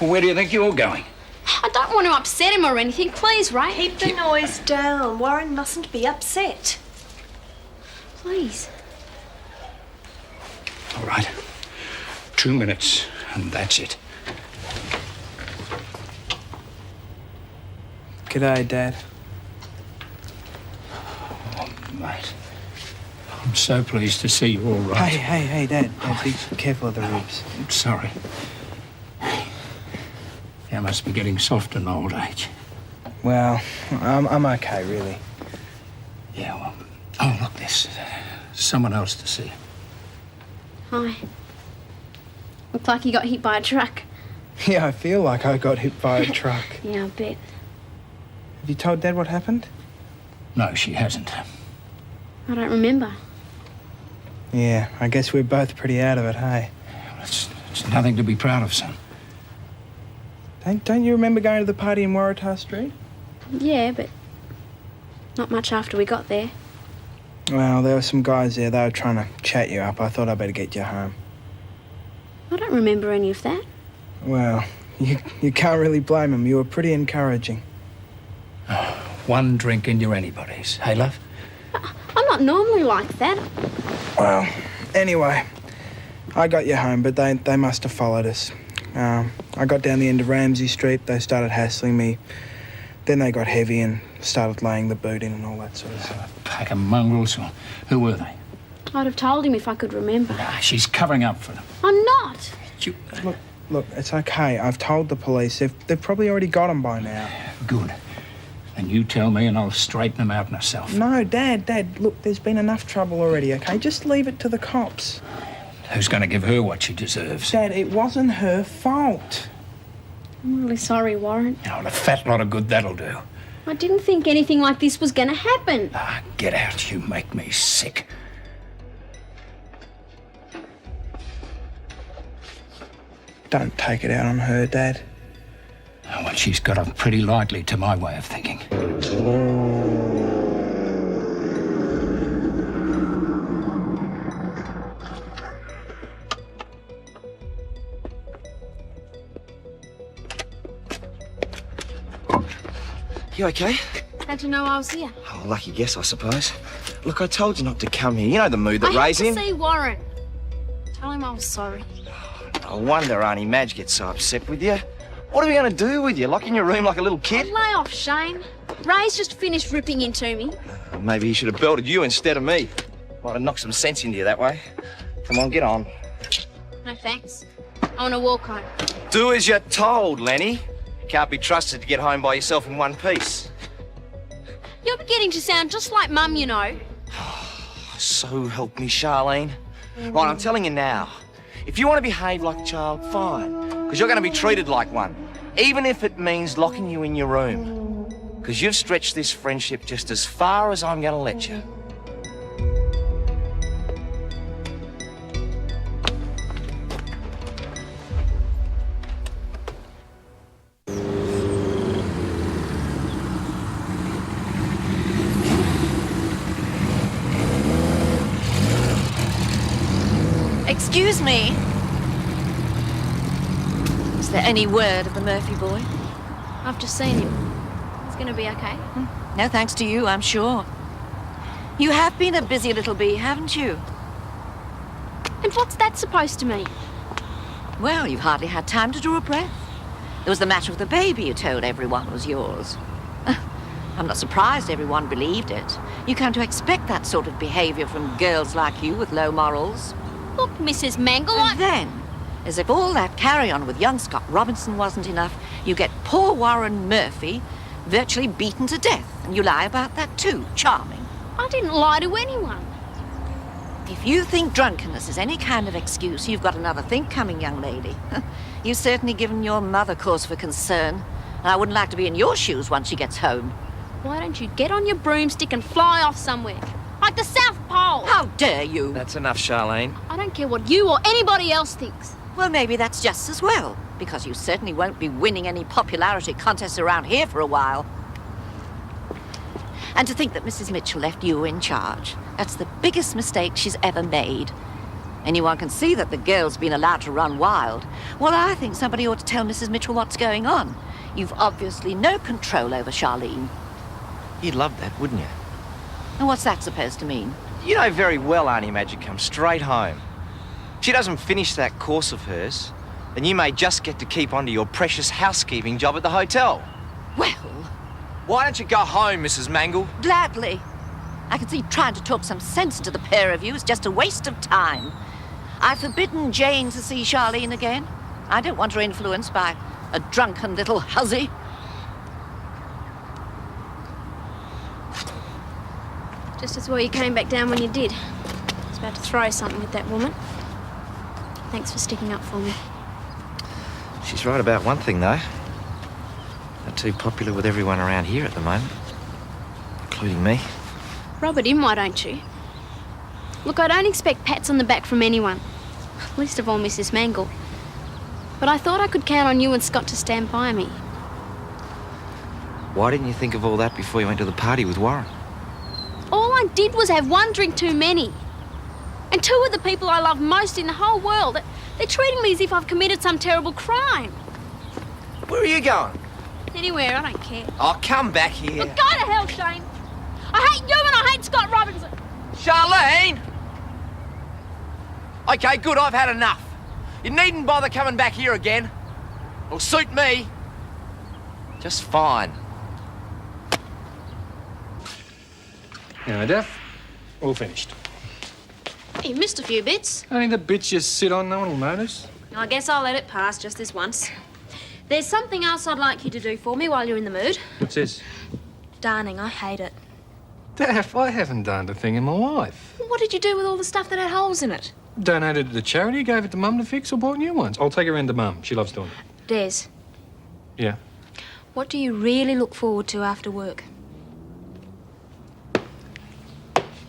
Well, where do you think you're going? I don't want to upset him or anything. Please, Ray. Keep the noise down. Warren mustn't be upset. Please. All right. 2 minutes, and that's it. G'day, Dad. Oh, mate. I'm so pleased to see you all right. Hey, Dad. Be careful of the ribs. I'm sorry. You must be getting soft in old age. Well, I'm okay, really. Yeah, well... Oh, look, there's someone else to see. Hi. Looked like you got hit by a truck. Yeah, I feel like I got hit by a truck. Yeah, I bet. Have you told Dad what happened? No, she hasn't. I don't remember. Yeah, I guess we're both pretty out of it, hey? It's nothing to be proud of, son. Don't you remember going to the party in Waratah Street? Yeah, but not much after we got there. Well, there were some guys there. They were trying to chat you up. I thought I'd better get you home. I don't remember any of that. Well, you can't really blame them. You were pretty encouraging. One drink and you're anybody's. Hey, love? I'm not normally like that. Well, anyway, I got you home, but they must have followed us. I got down the end of Ramsay Street. They started hassling me. Then they got heavy and started laying the boot in and all that sort of stuff. Pack of mongrels. Who were they? I'd have told him if I could remember. She's covering up for them. I'm not. Look, it's okay. I've told the police. They've probably already got them by now. Good. And you tell me and I'll straighten them out myself. No, Dad, look, there's been enough trouble already, okay? Just leave it to the cops. Who's going to give her what she deserves? Dad, it wasn't her fault. I'm really sorry, Warren. A fat lot of good that'll do. I didn't think anything like this was going to happen. Get out, you make me sick. Don't take it out on her, Dad. Well, she's got off pretty lightly to my way of thinking. You okay? How'd you know I was here? Oh, lucky guess, I suppose. Look, I told you not to come here. You know the mood that Ray's I in. had to see Warren. Tell him I was sorry. No wonder Auntie Madge gets so upset with you. What are we going to do with you? Lock in your room like a little kid? Lay off, Shane. Ray's just finished ripping into me. Maybe he should have belted you instead of me. Might have knocked some sense into you that way. Come on, get on. No thanks. I want to walk home. Do as you're told, Lenny. Can't be trusted to get home by yourself in one piece. You're beginning to sound just like Mum, you know. So help me, Charlene. Right, I'm telling you now. If you want to behave like a child, fine. Because you're going to be treated like one. Even if it means locking you in your room. Because you've stretched this friendship just as far as I'm going to let you. Excuse me. Is there any word of the Murphy boy? I've just seen him. He's going to be okay. No thanks to you, I'm sure. You have been a busy little bee, haven't you? And what's that supposed to mean? Well, you've hardly had time to draw a breath. There was the matter of the baby you told everyone was yours. I'm not surprised everyone believed it. You come to expect that sort of behaviour from girls like you with low morals. Look, Mrs. Mangle, And then, as if all that carry-on with young Scott Robinson wasn't enough, you get poor Warren Murphy virtually beaten to death. And you lie about that too. Charming. I didn't lie to anyone. If you think drunkenness is any kind of excuse, you've got another think coming, young lady. You've certainly given your mother cause for concern. And I wouldn't like to be in your shoes once she gets home. Why don't you get on your broomstick and fly off somewhere? Like the South Pole. How dare you? That's enough, Charlene. I don't care what you or anybody else thinks. Well, maybe that's just as well, because you certainly won't be winning any popularity contests around here for a while. And to think that Mrs. Mitchell left you in charge. That's the biggest mistake she's ever made. Anyone can see that the girl's been allowed to run wild. Well, I think somebody ought to tell Mrs. Mitchell what's going on. You've obviously no control over Charlene. You'd love that, wouldn't you? And what's that supposed to mean? You know very well Auntie Madge comes straight home. She doesn't finish that course of hers, then you may just get to keep on to your precious housekeeping job at the hotel. Well... Why don't you go home, Mrs. Mangle? Gladly. I can see trying to talk some sense into the pair of you is just a waste of time. I've forbidden Jane to see Charlene again. I don't want her influenced by a drunken little hussy. Just as well you came back down when you did. I was about to throw something at that woman. Thanks for sticking up for me. She's right about one thing, though. Not too popular with everyone around here at the moment, including me. Rub it in, why don't you? Look, I don't expect pats on the back from anyone. Least of all Mrs. Mangle. But I thought I could count on you and Scott to stand by me. Why didn't you think of all that before you went to the party with Warren? All I did was have one drink too many. And two of the people I love most in the whole world, they're treating me as if I've committed some terrible crime. Where are you going? Anywhere, I don't care. Oh, come back here. Look, go to hell, Shane. I hate you and I hate Scott Robinson. Charlene! Okay, good, I've had enough. You needn't bother coming back here again. It'll suit me. Just fine. Now, Daph, all finished. You missed a few bits. Only the bits you sit on, no one will notice. I guess I'll let it pass just this once. There's something else I'd like you to do for me while you're in the mood. What's this? Darning, I hate it. Daph, I haven't done a thing in my life. What did you do with all the stuff that had holes in it? Donated it to charity, gave it to Mum to fix, or bought new ones. I'll take her round to Mum. She loves doing it. Des, Yeah. what do you really look forward to after work?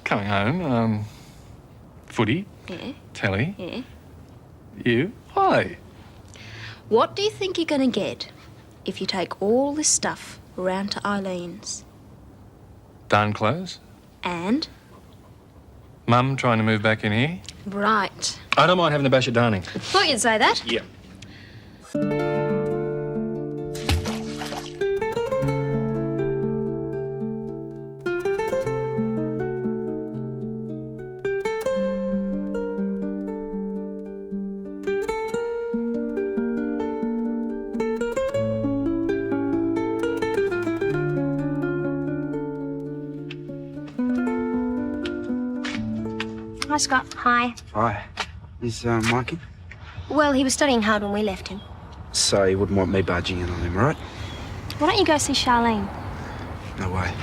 Coming home, footy, Yeah. telly, Yeah. you. Hi. What do you think you're going to get if you take all this stuff around to Eileen's? Darn clothes. And? Mum trying to move back in here. Right. I don't mind having a bash at Darning. Thought you'd say that. Yeah. Hi, Scott. Hi. Hi. Is Mikey? Well, he was studying hard when we left him. So you wouldn't want me barging in on him, right? Why don't you go see Charlene? No way.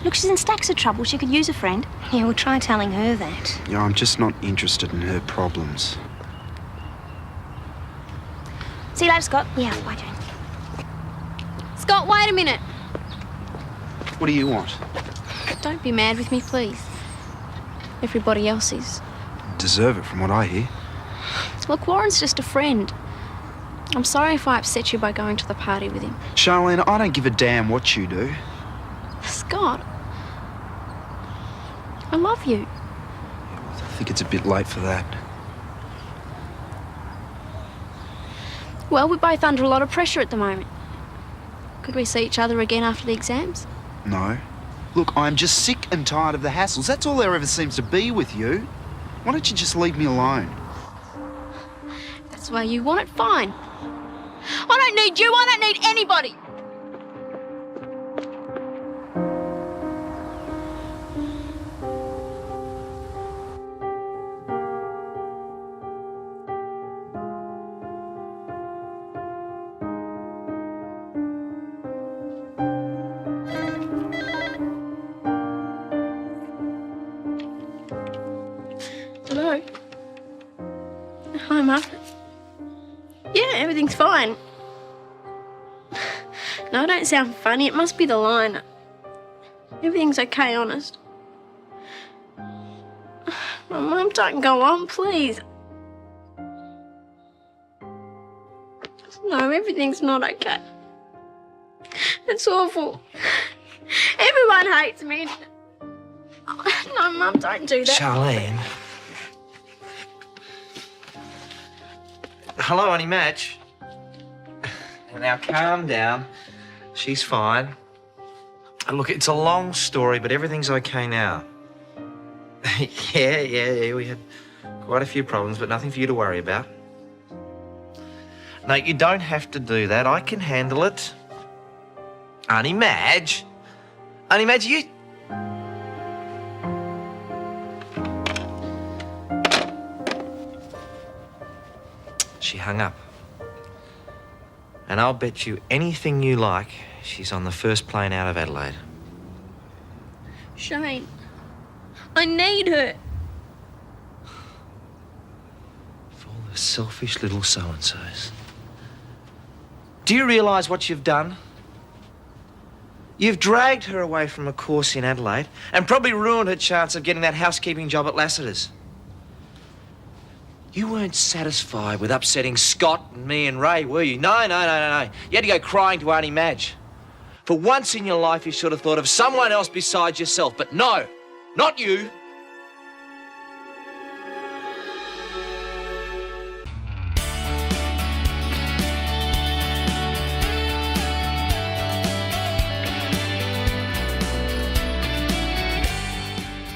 Look, she's in stacks of trouble. She could use a friend. Yeah, we'll try telling her that. Yeah, I'm just not interested in her problems. See you later, Scott. Yeah, bye, Jane. Scott, wait a minute. What do you want? Don't be mad with me, please. Everybody else is. Deserve it from what I hear. Look, Warren's just a friend. I'm sorry if I upset you by going to the party with him. Charlene, I don't give a damn what you do. Scott, I love you. I think it's a bit late for that. Well, we're both under a lot of pressure at the moment. Could we see each other again after the exams? No. Look, I'm just sick and tired of the hassles. That's all there ever seems to be with you. Why don't you just leave me alone? That's why you want it, fine. I don't need you, I don't need anybody. Hello. Hi, Mark. Yeah, everything's fine. No, I don't sound funny. It must be the line. Everything's okay, honest. My mum, don't go on, please. No, everything's not okay. It's awful. Everyone hates me. No, Mum, don't do that. Charlene. Hello, Auntie Madge. Now, calm down. She's fine. And look, it's a long story, but everything's okay now. Yeah, we had quite a few problems, but nothing for you to worry about. No, you don't have to do that. I can handle it. Auntie Madge? Auntie Madge, you... She hung up. And I'll bet you anything you like, she's on the first plane out of Adelaide. Shane, I need her. For all the selfish little so-and-sos. Do you realise what you've done? You've dragged her away from a course in Adelaide and probably ruined her chance of getting that housekeeping job at Lassiter's. You weren't satisfied with upsetting Scott and me and Ray, were you? No. You had to go crying to Auntie Madge. For once in your life, you should have thought of someone else besides yourself. But no, not you.